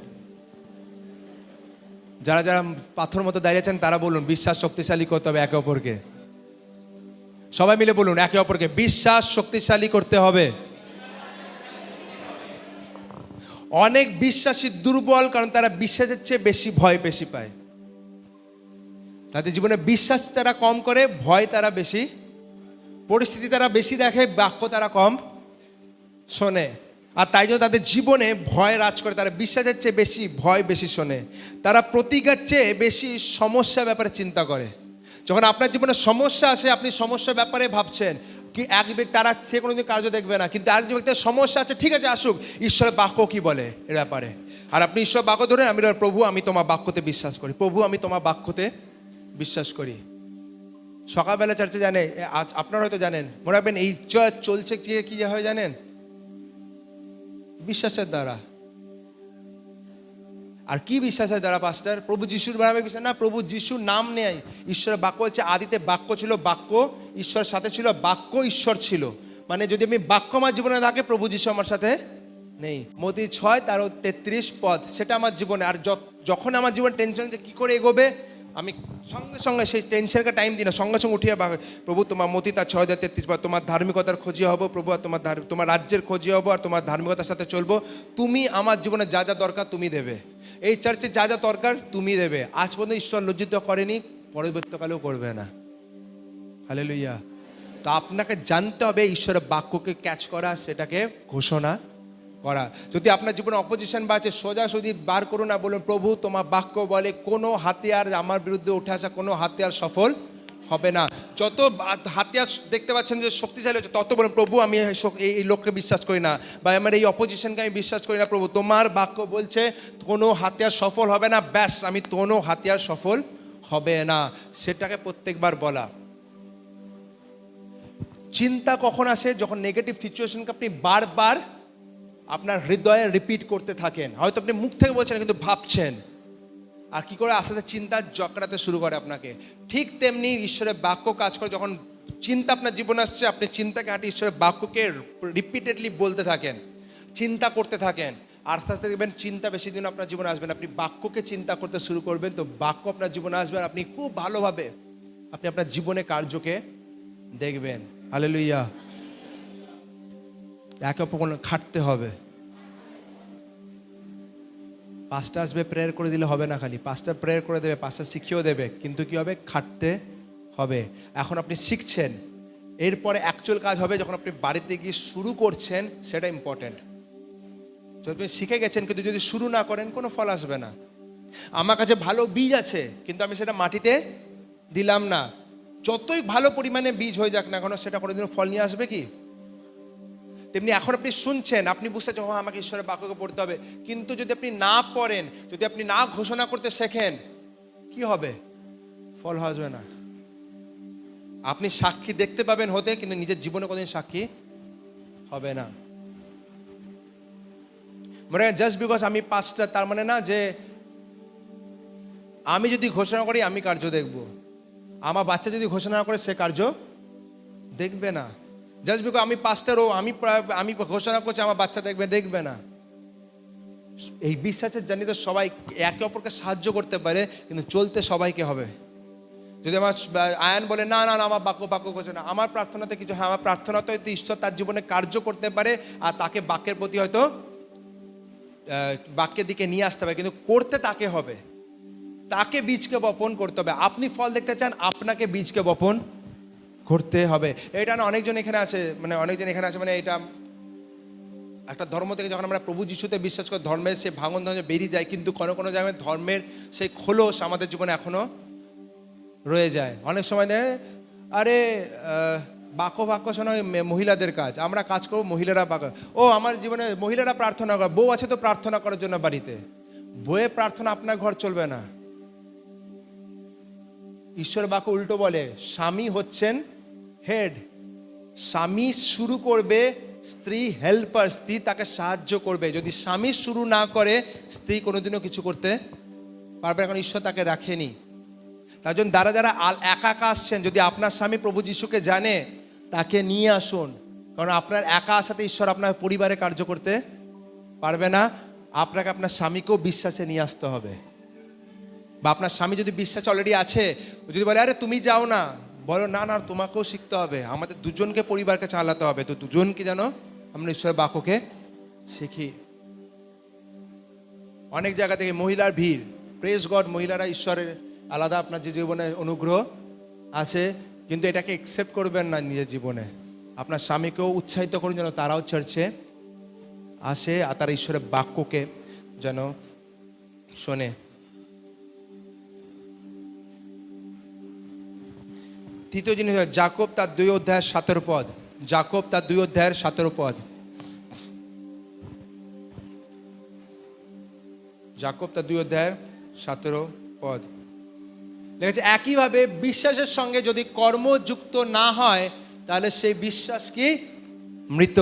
যারা যারা পাথর মতো দাঁড়িয়েছেন তারা বলুন, বিশ্বাস শক্তিশালী করতে হবে একে অপরকে। সবাই মিলে বলুন একে অপরকে, বিশ্বাস শক্তিশালী করতে হবে। অনেক বিশ্বাসী দুর্বল, কারণ তারা বিশ্বাসের চেয়ে বেশি ভয় বেশি পায়। তাদের জীবনে বিশ্বাস তারা কম করে, ভয় তারা বেশি, পরিস্থিতি তারা বেশি দেখে, বাক্য তারা কম শোনে। আর তাই জন্য তাদের জীবনে ভয় রাজ করে, তারা বিশ্বাসের চেয়ে বেশি ভয় বেশি শোনে, তারা প্রতিজ্ঞার চেয়ে বেশি সমস্যার ব্যাপারে চিন্তা করে। যখন আপনার জীবনে সমস্যা আসে, আপনি সমস্যার ব্যাপারে ভাবছেন কি, এক ব্যক্তি তারা সে কোনোদিন কার্য দেখবে না, কিন্তু আরেক ব্যক্তির সমস্যা আছে, ঠিক আছে আসুক, ঈশ্বরের বাক্য কি বলে এর ব্যাপারে। আর আপনি ঈশ্বর বাক্য ধরে আমি প্রভু আমি তোমার বাক্যতে বিশ্বাস করি, প্রভু আমি তোমার বাক্যতে বিশ্বাস করি। সকালবেলা চার্চে জানে, আজ আপনারা হয়তো জানেন, মনে রাখবেন এই চার্চ চলছে কি হয় জানেন? বিশ্বাসের দ্বারা। আর কি বিশ্বাসের দ্বারা পাস্টার? প্রভু যিশুর নামে বিশ্বাস না, প্রভু যিশুর নাম নেয়। ঈশ্বরের বাক্য হচ্ছে আদিতে বাক্য ছিল, বাক্য ঈশ্বরের সাথে ছিল, বাক্য ঈশ্বর ছিল। মানে যদি আমি বাক্য আমার জীবনে থাকে, প্রভু যিশু আমার সাথে নেই। মতি 6:33 সেটা আমার জীবনে। আর যখন আমার জীবন টেনশন যে কী করে এগোবে, আমি সঙ্গে সঙ্গে সেই টেনশনকে টাইম দিই না, সঙ্গে সঙ্গে উঠিয়ে প্রভু তোমার মতি তার 6:33 তোমার ধার্মিকতার খোঁজি হবো প্রভু, আর তোমার রাজ্যের খোঁজি হবো, আর তোমার ধার্মিকতার সাথে চলবো। তুমি আমার জীবনে যা যা দরকার তুমি দেবে, এই চার্চে যা যা দরকার তুমি দেবে। আজ পর্যন্ত ঈশ্বর লজ্জিত করেনি, পরবর্তীকালেও করবে না। হালেলুয়া। তো আপনাকে জানতে হবে ঈশ্বরের বাক্যকে ক্যাচ করা, সেটাকে ঘোষণা করা। যদি আপনার জীবনে অপোজিশন বাজে, সোজাসুজি বার করুন না, বলুন প্রভু তোমার বাক্য বলে কোনো হাতিয়ার আমার বিরুদ্ধে উঠে আসা কোনো হাতিয়ার সফল হবে না। যত হাতিয়ার দেখতে পাচ্ছেন যে শক্তিশালী হচ্ছে, তত বলুন প্রভু আমি এই লোককে বিশ্বাস করি না, বা আমার এই অপোজিশনকে আমি বিশ্বাস করি না, প্রভু তোমার বাক্য বলছে কোনো হাতিয়ার সফল হবে না, ব্যাস আমি কোনো হাতিয়ার সফল হবে না, সেটাকে প্রত্যেকবার বলা। চিন্তা কখন আসে? যখন নেগেটিভ সিচুয়েশনকে আপনি বারবার আপনার হৃদয়ে রিপিট করতে থাকেন। হয়তো আপনি মুখ থেকে বলছেন কিন্তু ভাবছেন, আর কি করে আস্তে আস্তে চিন্তা জকড়াতে শুরু করে আপনাকে। ঠিক তেমনি ঈশ্বরের বাক্য কাজ করে। যখন চিন্তা আপনার জীবনে আসছে, আপনি চিন্তাকে হাঁটি ঈশ্বরের বাক্যকে রিপিটেডলি বলতে থাকেন, চিন্তা করতে থাকেন, আর আস্তে আস্তে দেখবেন চিন্তা বেশি দিন আপনার জীবনে আসবেন। আপনি বাক্যকে চিন্তা করতে শুরু করবেন, তো বাক্য আপনার জীবনে আসবে, আর আপনি খুব ভালোভাবে আপনি আপনার জীবনে কার্যকে দেখবেন। হালেলুয়া। একে অপর খাটতে হবে। পাঁচটা আসবে প্রেয়ার করে দিলে হবে না, খালি পাঁচটা প্রেয়ার করে দেবে, পাঁচটা শিখিয়েও দেবে, কিন্তু কি হবে? খাটতে হবে। এখন আপনি শিখছেন, এরপরে অ্যাকচুয়াল কাজ হবে যখন আপনি বাড়িতে গিয়ে শুরু করছেন, সেটা ইম্পর্টেন্ট। যদি আপনি শিখে গেছেন কিন্তু যদি শুরু না করেন, কোনো ফল আসবে না। আমার কাছে ভালো বীজ আছে কিন্তু আমি সেটা মাটিতে দিলাম না, যতই ভালো পরিমাণে বীজ হয়ে যাক না কেন, সেটা কোনোদিনও ফল নিয়ে আসবে কি? তেমনি এখন আপনি শুনছেন, আপনি বুঝতে চান আমাকে ঈশ্বরের বাক্যকে পড়তে হবে, কিন্তু যদি আপনি না পড়েন, যদি আপনি না ঘোষণা করতে শেখেন, কি হবে? ফল আসবে না। আপনি সাক্ষী দেখতে পাবেন হতে, কিন্তু নিজের জীবনে কোনোদিন সাক্ষী হবে না। মানে জাস্ট বিকজ আমি পাঁচটা, তার মানে না যে আমি যদি ঘোষণা করি আমি কার্য দেখব, আমার বাচ্চা যদি ঘোষণা করে সে কার্য দেখবে না। জাস্ট বিকজ আমি পাস্টারও আমি ঘোষণা করছি আমার বাচ্চা দেখবে না। এই বিশ্বাসের জার্নিতে সবাই একে অপরকে সাহায্য করতে পারে, কিন্তু চলতে সবাইকে হবে। যদি আমার আয়ান বলে না না না আমার বাক্য করছে না, আমার প্রার্থনাতে কিছু, হ্যাঁ আমার প্রার্থনাতে হয়তো ঈশ্বর তার জীবনে কার্য করতে পারে, আর তাকে বাক্যের প্রতি হয়তো বাক্যের দিকে নিয়ে আসতে হবে, কিন্তু করতে তাকে হবে, তাকে বীজকে বপন করতে হবে। আপনি ফল দেখতে চান, আপনাকে বীজকে বপন করতে হবে। এটা না অনেকজন এখানে আছে, মানে এটা একটা ধর্ম থেকে যখন আমরা প্রভু যিশুতে বিশ্বাস করি, ধর্মের সে ভাঙন ধর্মে বেরিয়ে যায়, কিন্তু কোনো জায়গায় ধর্মের সেই খোলস আমাদের জীবনে এখনো রয়ে যায়। অনেক সময় আরে বাক্য শোনা মহিলাদের কাজ, আমরা কাজ করবো, মহিলারা আমার জীবনে মহিলারা প্রার্থনা করে, বউ আছে তো প্রার্থনা করার জন্য বাড়িতে, বইয়ে প্রার্থনা আপনার ঘর চলবে না। ঈশ্বর বাক্য উল্টো বলে, স্বামী হচ্ছেন হেড, স্বামী শুরু করবে, স্ত্রী হেল্পার, স্ত্রী তাকে সাহায্য করবে। যদি স্বামী শুরু না করে, স্ত্রী কোনোদিনও কিছু করতে পারবে না, কারণ ঈশ্বর তাকে রাখেনি। তার জন্য যারা একা আসছেন, যদি আপনার স্বামী প্রভু যিশুকে জানে, তাকে নিয়ে আসুন, কারণ আপনার একা আসাতে ঈশ্বর আপনার পরিবারে কার্য করতে পারবে না। আপনাকে আপনার স্বামীকেও বিশ্বাসে নিয়ে আসতে হবে। বা আপনার স্বামী যদি বিশ্বাস অলরেডি আছে, যদি বলে আরে তুমি যাও না, বলো না না তোমাকেও শিখতে হবে, আমাদের দুজনকে পরিবারকে চালাতে হবে, তো দুজনকে যেন আমরা ঈশ্বরের বাক্যকে শিখি। অনেক জায়গা থেকে মহিলার ভিড়, প্রেজ গড, মহিলারা ঈশ্বরের আলাদা আপনার যে জীবনে অনুগ্রহ আছে, কিন্তু এটাকে অ্যাকসেপ্ট করবেন না নিজের জীবনে। আপনার স্বামীকেও উৎসাহিত করুন যেন তারাও চার্চে আসে আর তারা ঈশ্বরের বাক্যকে যেন শোনে। তৃতীয় জিনিস হলো যাকব তার 2 অধ্যায়ের 17 পদ। যাকব তার 2 অধ্যায়ের 17 পদ। যাকব তার 2 অধ্যায়ের 17 পদ লেগেছে, একইভাবে বিশ্বাসের সঙ্গে যদি কর্ম যুক্ত না হয় তাহলে সেই বিশ্বাস কি? মৃত।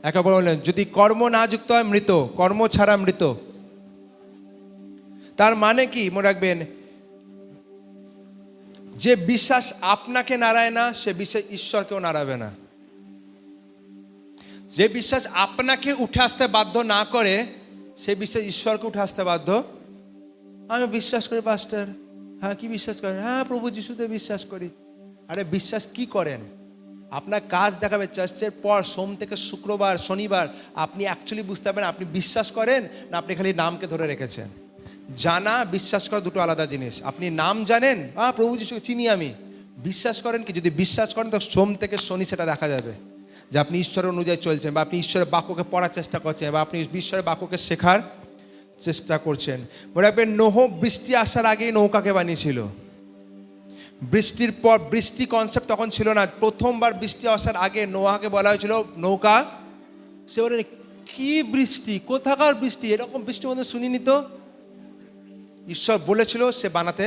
একেবারে বললেন যদি কর্ম না যুক্ত হয় মৃত, কর্ম ছাড়া মৃত। তার মানে কি মনে রাখবেন, যে বিশ্বাস আপনাকে নাড়ায় না সে বিশ্বাস ঈশ্বরকেও নাড়াবে না। যে বিশ্বাস আপনাকে উঠে আসতে বাধ্য না করে সে বিশ্বাস ঈশ্বরকে উঠে আসতে বাধ্য। আমি বিশ্বাস করি পাস্টার। হ্যাঁ, কি বিশ্বাস করেন? হ্যাঁ, প্রভু যিশুতে বিশ্বাস করি। আরে বিশ্বাস কি করেন? আপনার কাজ দেখাবে চার্চের পর সোম থেকে শুক্রবার শনিবার আপনি অ্যাকচুয়ালি বুঝতে পারবেন আপনি বিশ্বাস করেন না আপনি খালি নামকে ধরে রেখেছেন। জানা বিশ্বাস করা দুটো আলাদা জিনিস। আপনি নাম জানেন, প্রভু যিশুকে চিনি আমি, বিশ্বাস করেন কি? যদি বিশ্বাস করেন তো সোম থেকে শনি সেটা দেখা যাবে যে আপনি ঈশ্বরের অনুযায়ী চলছেন, বা আপনি ঈশ্বরের বাক্যকে পড়ার চেষ্টা করছেন, বা আপনি ঈশ্বরের বাক্যকে শেখার চেষ্টা করছেন। মনে রাখবেন নোহ বৃষ্টি আসার আগেই নৌকাকে বানিয়েছিল। বৃষ্টির পর বৃষ্টি কনসেপ্ট তখন ছিল না। প্রথমবার বৃষ্টি আসার আগে নোয়াকে বলা হয়েছিল নৌকা। সে বলে কি বৃষ্টি, কোথাকার বৃষ্টি, এরকম বৃষ্টি মধ্যে শুনিনি তো। ঈশ্বর বলেছিল, সে বানাতে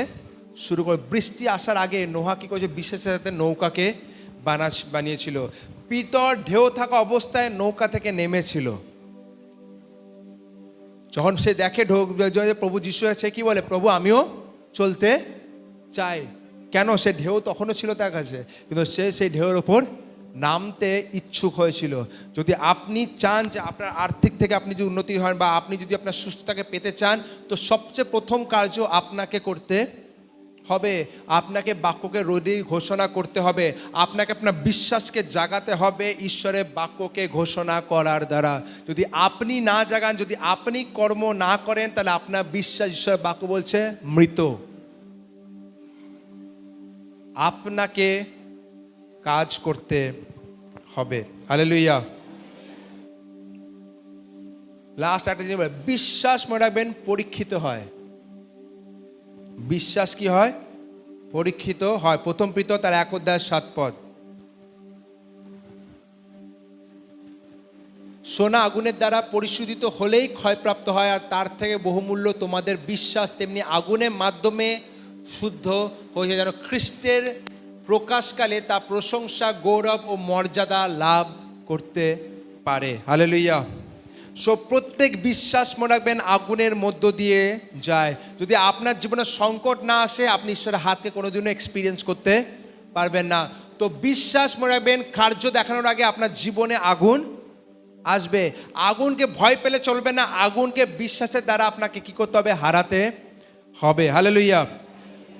শুরু করে। বৃষ্টি আসার আগে নোহা কি করেছে? বিশ্বাসের সাথে নৌকাকে বানিয়েছিল। পিতর ঢেউ থাকা অবস্থায় নৌকা থেকে নেমেছিল। যখন সে দেখে প্রভু যিশু আছে, কি বলে? প্রভু আমিও চলতে চাই। কেন? সে ঢেউ তখনও ছিল তার কাছে, কিন্তু সে সেই ঢেউয়ের ওপর নামতে ইচ্ছুক হয়েছিল। যদি আপনি চান যে আপনার আর্থিক থেকে আপনি যদি উন্নতি হন, বা আপনি যদি আপনার সুস্থতাকে পেতে চান, তো সবচেয়ে প্রথম কার্য আপনাকে করতে হবে, আপনাকে বাক্যকে রোডেই ঘোষণা করতে হবে। আপনাকে আপনার বিশ্বাসকে জাগাতে হবে ঈশ্বরের বাক্যকে ঘোষণা করার দ্বারা। যদি আপনি না জাগান, যদি আপনি কর্ম না করেন, তাহলে আপনার বিশ্বাস, ঈশ্বরের বাক্য বলছে, মৃত। আপনাকে কাজ করতে হবে। হালেলুয়া। লাস্ট একটা জিনিস, বিশ্বাস মনে রাখবেন পরীক্ষিত হয়। বিশ্বাস কি হয়? পরীক্ষিত হয়। প্রথম পিতর তার 1 অধ্যায় 7 পদ। সোনা আগুনের দ্বারা পরিশোধিত হলেই ক্ষয়প্রাপ্ত হয়, আর তার থেকে বহুমূল্য তোমাদের বিশ্বাস তেমনি আগুনের মাধ্যমে শুদ্ধ হয়েছে, যেন খ্রিস্টের প্রকাশকালে তা প্রশংসা, গৌরব ও মর্যাদা লাভ করতে পারে। হালেলুয়া। সো প্রত্যেক বিশ্বাস মনে রাখবেন আগুনের মধ্য দিয়ে যায়। যদি আপনার জীবনে সংকট না আসে, আপনি ঈশ্বরের হাতকে কোনোদিনও এক্সপিরিয়েন্স করতে পারবেন না। তো বিশ্বাস মনে রাখবেন কার্য দেখানোর আগে আপনার জীবনে আগুন আসবে। আগুনকে ভয় পেলে চলবে না, আগুনকে বিশ্বাসের দ্বারা আপনাকে কি করতে হবে? হারাতে হবে। Hallelujah,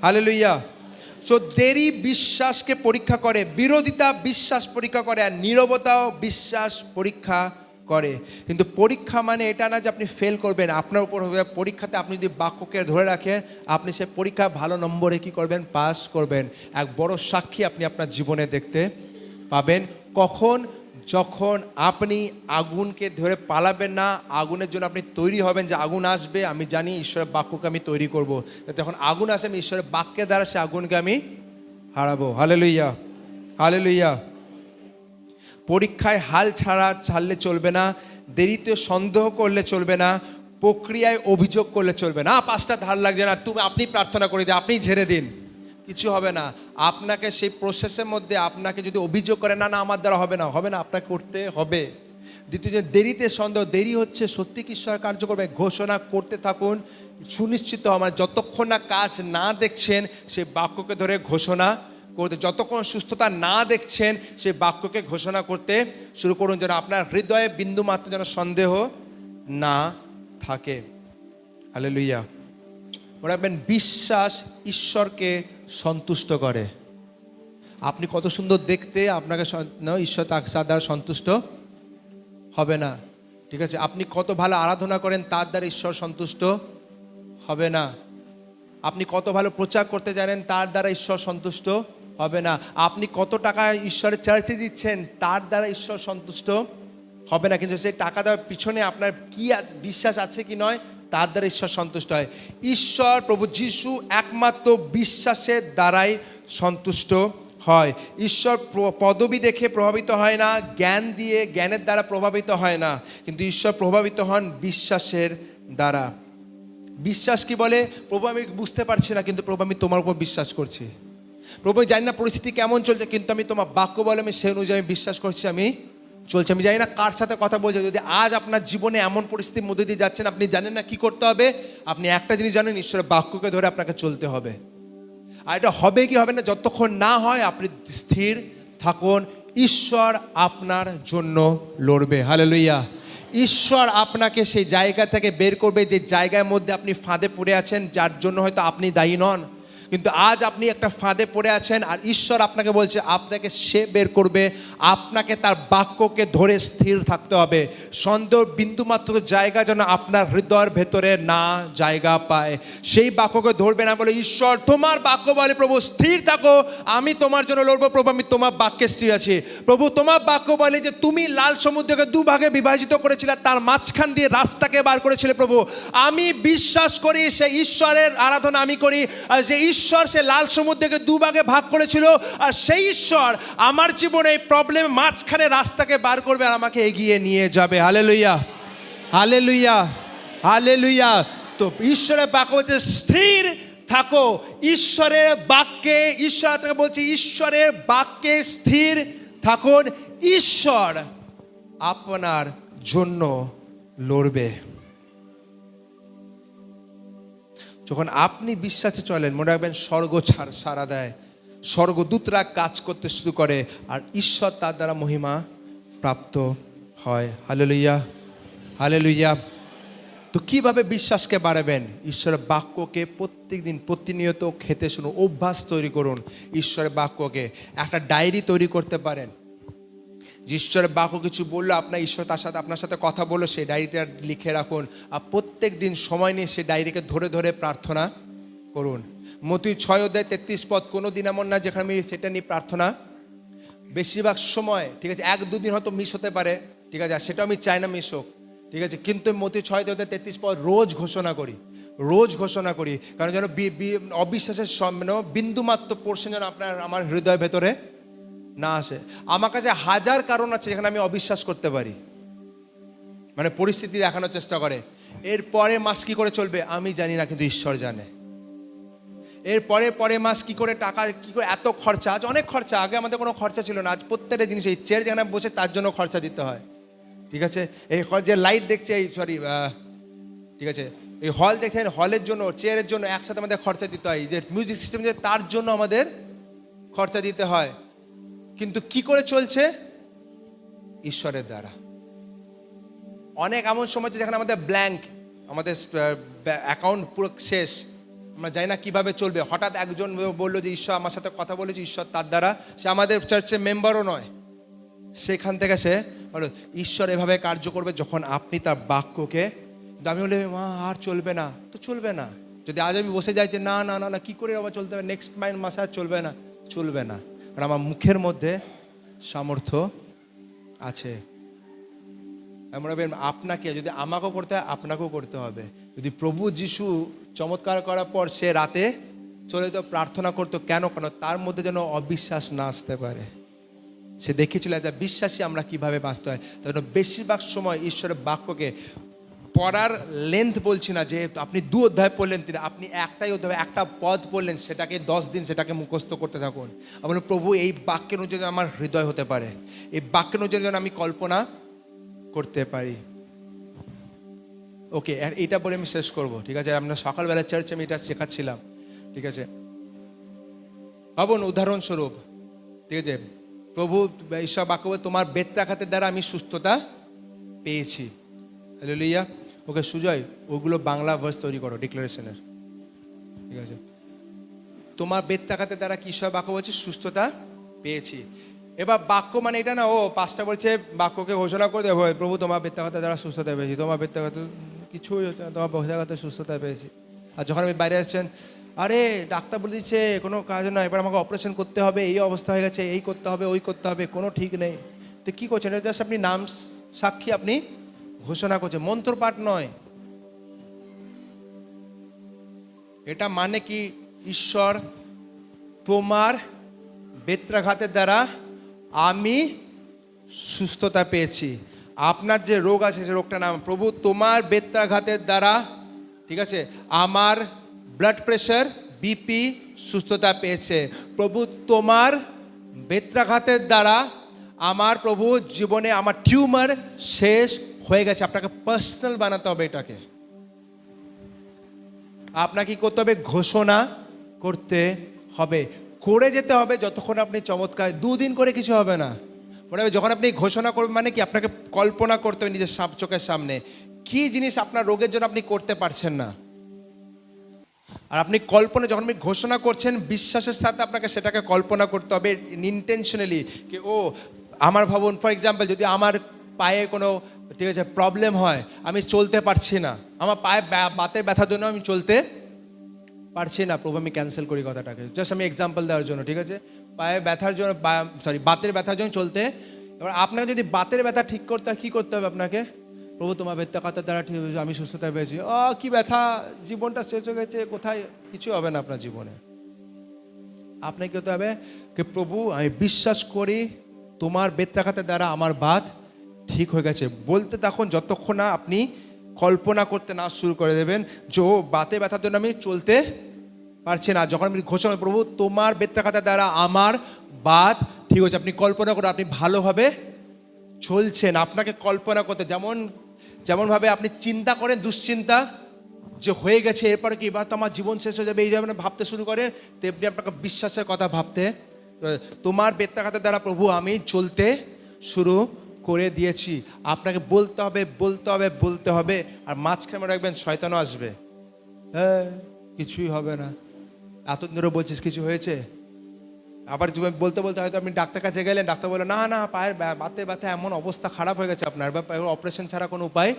hallelujah. সো দেরি বিশ্বাসকে পরীক্ষা করে, বিরোধিতা বিশ্বাস পরীক্ষা করে, আর নীরবতাও বিশ্বাস পরীক্ষা করে। কিন্তু পরীক্ষা মানে এটা না যে আপনি ফেল করবেন, আপনার উপর হবে। পরীক্ষাতে আপনি যদি বাক্যকে ধরে রাখেন, আপনি সে পরীক্ষা ভালো নম্বরে কি করবেন? পাস করবেন। এক বড় সাক্ষী আপনি আপনার জীবনে দেখতে পাবেন। কখন? যখন আপনি আগুনকে ধরে পালাবেন না, আগুনের জন্য আপনি তৈরি হবেন যে আগুন আসবে, আমি জানি ঈশ্বরের বাক্যকে আমি তৈরি করব। যখন আগুন আসে, আমি ঈশ্বরের বাক্যের দ্বারা সে আগুনকে আমি হারাবো। Hallelujah, hallelujah. পরীক্ষায় হাল ছাড়লে চলবে না, দেরিতে সন্দেহ করলে চলবে না, প্রক্রিয়ায় অভিযোগ করলে চলবে না। পাঁচটা ধার লাগছে না, আপনি প্রার্থনা করে দিন, আপনি ঝেড়ে দিন, কিছু হবে না। আপনাকে সেই প্রসেসের মধ্যে আপনাকে যদি অভিযোগ করে, না না আমার দ্বারা হবে না, হবে না, আপনাকে করতে হবে। দ্বিতীয়, দেরিতে সন্দেহ, দেরি হচ্ছে, সত্যি কি ঈশ্বর কার্য করবে? ঘোষণা করতে থাকুন, সুনিশ্চিত আমার যতক্ষণ না কাজ না দেখছেন সেই বাক্যকে ধরে ঘোষণা করতে, যতক্ষণ সুস্থতা না দেখছেন সেই বাক্যকে ঘোষণা করতে শুরু করুন, যেন আপনার হৃদয়ে বিন্দু মাত্র যেন সন্দেহ না থাকে। হালেলুয়া। মনে রাখবেন বিশ্বাস ঈশ্বরকে সন্তুষ্ট করে। আপনি কত সুন্দর দেখতে, আপনাকে ঈশ্বর তার দ্বারা সন্তুষ্ট হবে না। ঠিক আছে, আপনি কত ভালো আরাধনা করেন, তার দ্বারা ঈশ্বর সন্তুষ্ট হবে না। আপনি কত ভালো প্রচার করতে জানেন, তার দ্বারা ঈশ্বর সন্তুষ্ট হবে না। আপনি কত টাকা ঈশ্বরের চার্চে দিচ্ছেন, তার দ্বারা ঈশ্বর সন্তুষ্ট হবে না, কিন্তু সেই টাকা দেওয়ার পিছনে আপনার কি বিশ্বাস আছে কি নয়, তার দ্বারা ঈশ্বর সন্তুষ্ট হয়। ঈশ্বর প্রভু যিশু একমাত্র বিশ্বাসের দ্বারাই সন্তুষ্ট হয়। ঈশ্বর পদবি দেখে প্রভাবিত হয় না, জ্ঞান দিয়ে জ্ঞানের দ্বারা প্রভাবিত হয় না, কিন্তু ঈশ্বর প্রভাবিত হন বিশ্বাসের দ্বারা। বিশ্বাস কি বলে? প্রভু আমি বুঝতে পারছি না, কিন্তু প্রভু আমি তোমার উপর বিশ্বাস করছি। প্রভু আমি জানি না পরিস্থিতি কেমন চলছে, কিন্তু আমি তোমার বাক্য বলে আমি সেই অনুযায়ী বিশ্বাস করছি, আমি চলছে। আমি জানি না কার সাথে কথা বলছে। যদি আজ আপনার জীবনে এমন পরিস্থিতির মধ্যে দিয়ে যাচ্ছেন, আপনি জানেন না কি করতে হবে, আপনি একটা জিনিস জানেন, ঈশ্বরের বাক্যকে ধরে আপনাকে চলতে হবে। আর এটা হবে কি হবে না, যতক্ষণ না হয় আপনি স্থির থাকুন। ঈশ্বর আপনার জন্য লড়বে। হালেলুয়া। ঈশ্বর আপনাকে সেই জায়গা থেকে বের করবে যে জায়গার মধ্যে আপনি ফাঁদে পড়ে আছেন, যার জন্য হয়তো আপনি দায়ী নন, কিন্তু আজ আপনি একটা ফাঁদে পড়ে আছেন, আর ঈশ্বর আপনাকে বলছে আপনাকে সে বের করবে। আপনাকে তার বাক্যকে ধরে স্থির থাকতে হবে। সন্দেহ বিন্দুমাত্র জায়গা যেন আপনার হৃদয়ের ভেতরে না জায়গা পায়। সেই বাক্যকে ধরবে না, বলে ঈশ্বর তোমার বাক্য বলে প্রভু স্থির থাকো, আমি তোমার জন্য লড়বো। প্রভু আমি তোমার বাক্যে স্থির আছি। প্রভু তোমার বাক্য বলে যে তুমি লাল সমুদ্রকে দুভাগে বিভাজিত করেছিলে, তার মাঝখান দিয়ে রাস্তাকে বার করেছিলে। প্রভু আমি বিশ্বাস করি সেই ঈশ্বরের আরাধনা আমি করি, আর যে ঈশ্বর সে লাল সমুদ্রকে দুভাগে ভাগ করেছিল, আর সেই ঈশ্বর আমার জীবনে এই প্রবলেম মাঝখানে রাস্তাকে বার করবে আর আমাকে এগিয়ে নিয়ে যাবে। Hallelujah, hallelujah, hallelujah. তো ঈশ্বরের বাক্য হচ্ছে স্থির থাকো ঈশ্বরের বাক্যে। ঈশ্বর আপনাকে বলছে ঈশ্বরের বাক্যে স্থির থাকুন, ঈশ্বর আপনার জন্য লড়বে। যখন আপনি বিশ্বাসে চলেন, মনে রাখবেন স্বর্গ সাড়া দেয়, স্বর্গদূতরা কাজ করতে শুরু করে, আর ঈশ্বর তার দ্বারা মহিমা প্রাপ্ত হয়। Hallelujah, hallelujah. তো কিভাবে বিশ্বাসকে বাড়াবেন? ঈশ্বরের বাক্যকে প্রত্যেক দিন প্রতিনিয়ত খেতে শুনুন, অভ্যাস তৈরি করুন। ঈশ্বরের বাক্যকে একটা ডায়েরি তৈরি করতে পারেন। যে ঈশ্বরের বাক্য কিছু বললো, আপনার ঈশ্বর তার সাথে আপনার সাথে কথা বললো, সেই ডায়েরিটা লিখে রাখুন, আর প্রত্যেক দিন সময় নিয়ে সেই ডায়েরিকে ধরে ধরে প্রার্থনা করুন। মত্তী 6:33 কোনো দিন এমন না যেখানে আমি সেটা নিয়ে প্রার্থনা, বেশিরভাগ সময় ঠিক আছে 1-2 দিন হয়তো মিস হতে পারে, ঠিক আছে, সেটা আমি চাই না মিস হোক, ঠিক আছে, কিন্তু মত্তী 6:33 রোজ ঘোষণা করি, রোজ ঘোষণা করি। কারণ যেন অবিশ্বাসের বিন্দুমাত্র পোর্শন যেন আপনার আমার হৃদয় ভেতরে না আসে। আমার কাছে হাজার কারণ আছে যেখানে আমি অবিশ্বাস করতে পারি, মানে পরিস্থিতি দেখানোর চেষ্টা করে। এরপরে মাস কি করে চলবে আমি জানি না, কিন্তু ঈশ্বর জানে। পরে মাস কি করে টাকা কি করে এত খরচা, আজ অনেক খরচা, আগে আমাদের কোনো খরচা ছিল না, আজ প্রত্যেকটা জিনিস এই চেয়ার যেখানে বসে তার জন্য খরচা দিতে হয়, ঠিক আছে। এই যে লাইট দেখছে, ঠিক আছে, এই হল দেখেন, হলের জন্য চেয়ারের জন্য একসাথে আমাদের খরচা দিতে হয়, যে মিউজিক সিস্টেম যে তার জন্য আমাদের খরচা দিতে হয়। কিন্তু কি করে চলছে? ঈশ্বরের দ্বারা। অনেক এমন সময় যেখানে আমাদের ব্ল্যাঙ্ক, আমাদের অ্যাকাউন্ট পুরো শেষ, আমরা জানি না কীভাবে চলবে। হঠাৎ একজন বললো যে ঈশ্বর আমার সাথে কথা বলেছে, ঈশ্বর তার দ্বারা, সে আমাদের চার্চের মেম্বারও নয়, সেখান থেকে সে বলো ঈশ্বর এভাবে কার্য করবে যখন আপনি তার বাক্যকে। আমি বলি মা আর চলবে না, তো চলবে না। যদি আজ আমি বসে যাই যে না না না না কী করে আবার চলতে হবে, নেক্সট মাসে আর চলবে না, চলবে না, কারণ আমার মুখের মধ্যে সামর্থ্য আছে। এমন আপনাকে যদি আমাকেও করতে হয়, আপনাকেও করতে হবে। যদি প্রভু যিশু চমৎকার করার পর সে রাতে চলে তো প্রার্থনা করতো, কেন? তার মধ্যে যেন অবিশ্বাস না আসতে পারে। সে দেখেছিল যে বিশ্বাসী আমরা কিভাবে বাঁচতে হয়। তাই জন্য বেশিরভাগ সময় ঈশ্বরের বাক্যকে পড়ার লেন্থ বলছি না, যে আপনি 2 অধ্যায় পড়লেন, আপনি একটাই অধ্যায় একটা পদ পড়লেন, সেটাকে 10 দিন সেটাকে মুখস্থ করতে থাকুন। আপনি প্রভু এই বাক্যের অনুযায়ী আমার হৃদয় হতে পারে, এই বাক্যের অনুযায়ী যেন আমি কল্পনা করতে পারি। ওকে, এটা বলে আমি শেষ করবো, ঠিক আছে। আমরা সকালবেলা চার্চে আমি এটা শেখাচ্ছিলাম, ঠিক আছে। ভাবুন উদাহরণস্বরূপ, ঠিক আছে, প্রভু ঈশ্বর বাক্য তোমার বেত্রাঘাতের দ্বারা আমি সুস্থতা পেয়েছি। হালেলুয়া। ওকে সুজয়, ওগুলো বাংলা ভার্স তৈরি করো ডিক্লারেশনের, ঠিক আছে। তোমার বেত্রাঘাতের দ্বারা কি ঈশ্বর বাক্য বলছে সুস্থতা পেয়েছি। এবার বাক্য মানে এটা না ও পাঁচটা বলছে বাক্যকে ঘোষণা করে দেবো, প্রভু তোমার বেত্রাঘাতের দ্বারা সুস্থতা পেয়েছি, তোমার বেত্রাঘাত কিছুই হচ্ছে না, তোমার বেত্রাঘাতে সুস্থতা পেয়েছি। আর যখন আমি বাইরে আসছেন, আরে ডাক্তার বলে দিচ্ছে কোনো কাজ নয়, এবার আমাকে অপারেশন করতে হবে, এই অবস্থা হয়ে গেছে, এই করতে হবে ওই করতে হবে, কোনো ঠিক নেই। তো কী করছেন? এটা জাস্ট আপনি নাম সাক্ষী আপনি ঘোষণা করছেন, মন্ত্রপাঠ নয়। এটা মানে কি, ঈশ্বর তোমার বেত্রাঘাতের দ্বারা আমি সুস্থতা পেয়েছি। আপনার যে রোগ আছে সে রোগটা নাম, প্রভু তোমার বেত্রাঘাতের দ্বারা, ঠিক আছে, আমার ব্লাড প্রেশার বিপি সুস্থতা পেয়েছে। প্রভু তোমার বেত্রাঘাতের দ্বারা আমার, প্রভু জীবনে আমার টিউমার শেষ হয়ে গেছে। আপনাকে পার্সোনাল বানাতে হবে এটাকে। আপনাকে কি করতে হবে? ঘোষণা করতে হবে, করে যেতে হবে যতক্ষণ আপনি চমৎকার। 2 দিন করে কিছু হবে না। মনে হবে যখন আপনি ঘোষণা করবেন, মানে কি, আপনাকে কল্পনা করতে হবে নিজের চোখের সামনে কি জিনিস আপনার রোগের জন্য আপনি করতে পারছেন না। আর আপনি কল্পনা, যখন আপনি ঘোষণা করছেন, বিশ্বাসের সাথে আপনাকে সেটাকে কল্পনা করতে হবে ইন্টেনশনালি। কি ও আমার, ভাবুন ফর এক্সাম্পল, যদি আমার পায়ে কোনো, ঠিক আছে, প্রবলেম হয়, আমি চলতে পারছি না, আমার পায়ে বাতের ব্যথার জন্য আমি চলতে পারছি না, প্রভু আমি ক্যান্সেল করি কথাটাকে, জাস্ট আমি এক্সাম্পল দেওয়ার জন্য, ঠিক আছে, পায়ে ব্যথার জন্য, বাতের ব্যথার জন্য চলতে। এবার আপনাকে যদি বাতের ব্যথা ঠিক করতে হয়, কী করতে হবে আপনাকে? প্রভু তোমার বেত্রাঘাতের দ্বারা ঠিক হয়েছে, আমি সুস্থতা পেয়েছি। কি ব্যথা, জীবনটা শেষ হয়ে গেছে, কোথায়, কিছু হবে না আপনার জীবনে। আপনাকে হতে হবে কি, প্রভু আমি বিশ্বাস করি তোমার বেত্রাঘাতের দ্বারা আমার বাত ঠিক হয়ে গেছে। বলতে তখন যতক্ষণ না আপনি কল্পনা করতে না শুরু করে দেবেন যে বাতে ব্যথার জন্য আমি চলতে পারছি না, যখন আপনি ঘোষণা, প্রভু তোমার বেত্রাঘাতের দ্বারা আমার বাত ঠিক হয়েছে, আপনি কল্পনা করে আপনি ভালোভাবে চলছেন। আপনাকে কল্পনা করতে, যেমনভাবে আপনি চিন্তা করেন দুশ্চিন্তা যে হয়ে গেছে, এরপরে কি এবার তো আমার জীবন শেষ হয়ে যাবে, এই যাবে না, ভাবতে শুরু করেন, তেমনি আপনাকে বিশ্বাসের কথা ভাবতে, তোমার বেত্রাঘাতের দ্বারা প্রভু আমি চলতে শুরু করে দিয়েছি। আপনাকে বলতে হবে, বলতে হবে, বলতে হবে। আর মাঝখানে রাখবেন শয়তানও আসবে, হ্যাঁ কিছুই হবে না, এতদিন ধরে বলছিস কিছু হয়েছে। আবার তুমি বলতে বলতে হয়তো আপনি ডাক্তার কাছে গেলেন, ডাক্তার বললো না না, পায়ের বাতে ব্যথা এমন অবস্থা খারাপ হয়ে গেছে আপনার, বা অপারেশন ছাড়া কোনো উপায়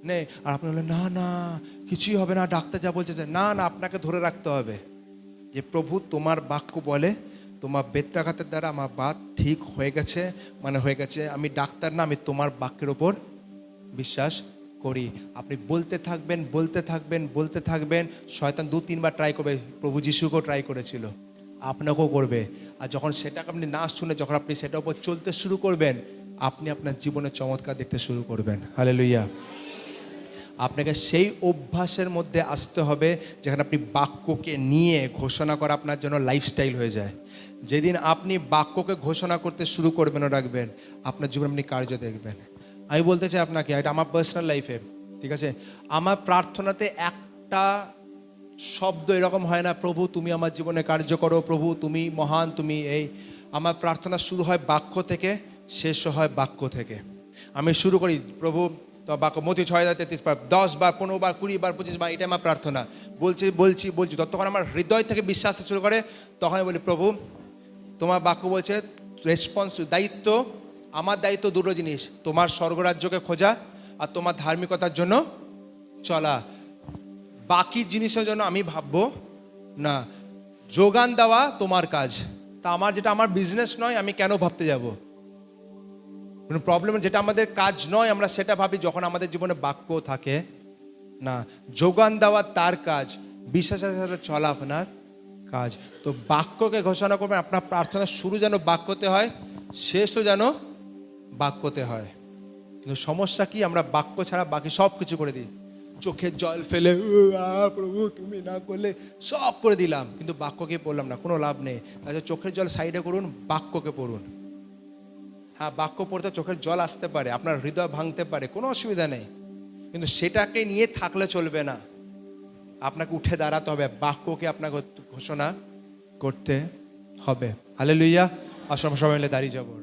নেই। আর আপনি বললেন না না কিছুই হবে না, ডাক্তার যা বলছে না না, আপনাকে ধরে রাখতে হবে যে প্রভু তোমার বাক্য বলে তোমার বেত্রাঘাতের দ্বারা আমার বাত ঠিক হয়ে গেছে, মানে হয়ে গেছে। আমি ডাক্তার না, আমি তোমার বাক্যের ওপর বিশ্বাস করি। আপনি বলতে থাকবেন, বলতে থাকবেন, বলতে থাকবেন। শয়তান 2-3 বার ট্রাই করবে, প্রভু যিশুকেও ট্রাই করেছিল, আপনাকেও করবে। আর যখন সেটাকে আপনি না শুনে, যখন আপনি সেটার উপর চলতে শুরু করবেন, আপনি আপনার জীবনে চমৎকার দেখতে শুরু করবেন। হালেলুয়া। আপনাকে সেই অভ্যাসের মধ্যে আসতে হবে যেখানে আপনি বাক্যকে নিয়ে ঘোষণা করা আপনার জন্য লাইফস্টাইল হয়ে যায়। যেদিন আপনি বাক্যকে ঘোষণা করতে শুরু করবেন ও রাখবেন, আপনার জীবনে আপনি কার্য দেখবেন। আমি বলতে চাই আপনাকে, এটা আমার পার্সোনাল লাইফে, ঠিক আছে, আমার প্রার্থনাতে একটা শব্দ এরকম হয় না, প্রভু তুমি আমার জীবনে কার্য করো, প্রভু তুমি মহান, তুমি এই। আমার প্রার্থনা শুরু হয় বাক্য থেকে, শেষ হয় বাক্য থেকে। আমি শুরু করি প্রভু তো বাক্য, মতি 6:33 বার, 10 বার, 15 বার, 20 বার, 25 বার, এটা আমার প্রার্থনা। বলছি যতক্ষণ আমার হৃদয় থেকে বিশ্বাস শুরু করে, তখন আমি বলি প্রভু তোমার বাক্য বলছে রেসপন্স, দায়িত্ব, আমার দায়িত্ব দুটো জিনিস, তোমার স্বর্গরাজ্যকে খোঁজা আর তোমার ধার্মিকতার জন্য চলা। বাকি জিনিসের জন্য আমি ভাববো না। যোগান দেওয়া তোমার কাজ, তা আমার যেটা আমার বিজনেস নয়, আমি কেন ভাবতে যাব? প্রবলেম যেটা আমাদের কাজ নয়, আমরা সেটা ভাবি যখন আমাদের জীবনে বাক্য থাকে না। যোগান দেওয়া তার কাজ, বিশ্বাসের সাথে চলা আপনার কাজ। তো বাক্যকে ঘোষণা করবেন। আপনার প্রার্থনা শুরু যেন বাক্যতে হয়, শেষও যেন বাক্যতে হয়। কিন্তু সমস্যা কি, আমরা বাক্য ছাড়া বাকি সব কিছু করে দিই। চোখের জল ফেলে প্রভু তুমি না করলে সব করে দিলাম, কিন্তু বাক্যকে পড়লাম না, কোনো লাভ নেই। তাহলে চোখের জল সাইডে করুন, বাক্যকে পড়ুন। হ্যাঁ, বাক্য পড়তে চোখের জল আসতে পারে, আপনার হৃদয় ভাঙতে পারে, কোনো অসুবিধা নেই, কিন্তু সেটাকে নিয়ে থাকলে চলবে না। আপনাকে উঠে দাঁড়াতে হবে, বাক্যকে আপনাকে ঘোষণা করতে হবে। হালেলুয়া। আসলে সবাই মিলে দাঁড়িয়ে যাবো।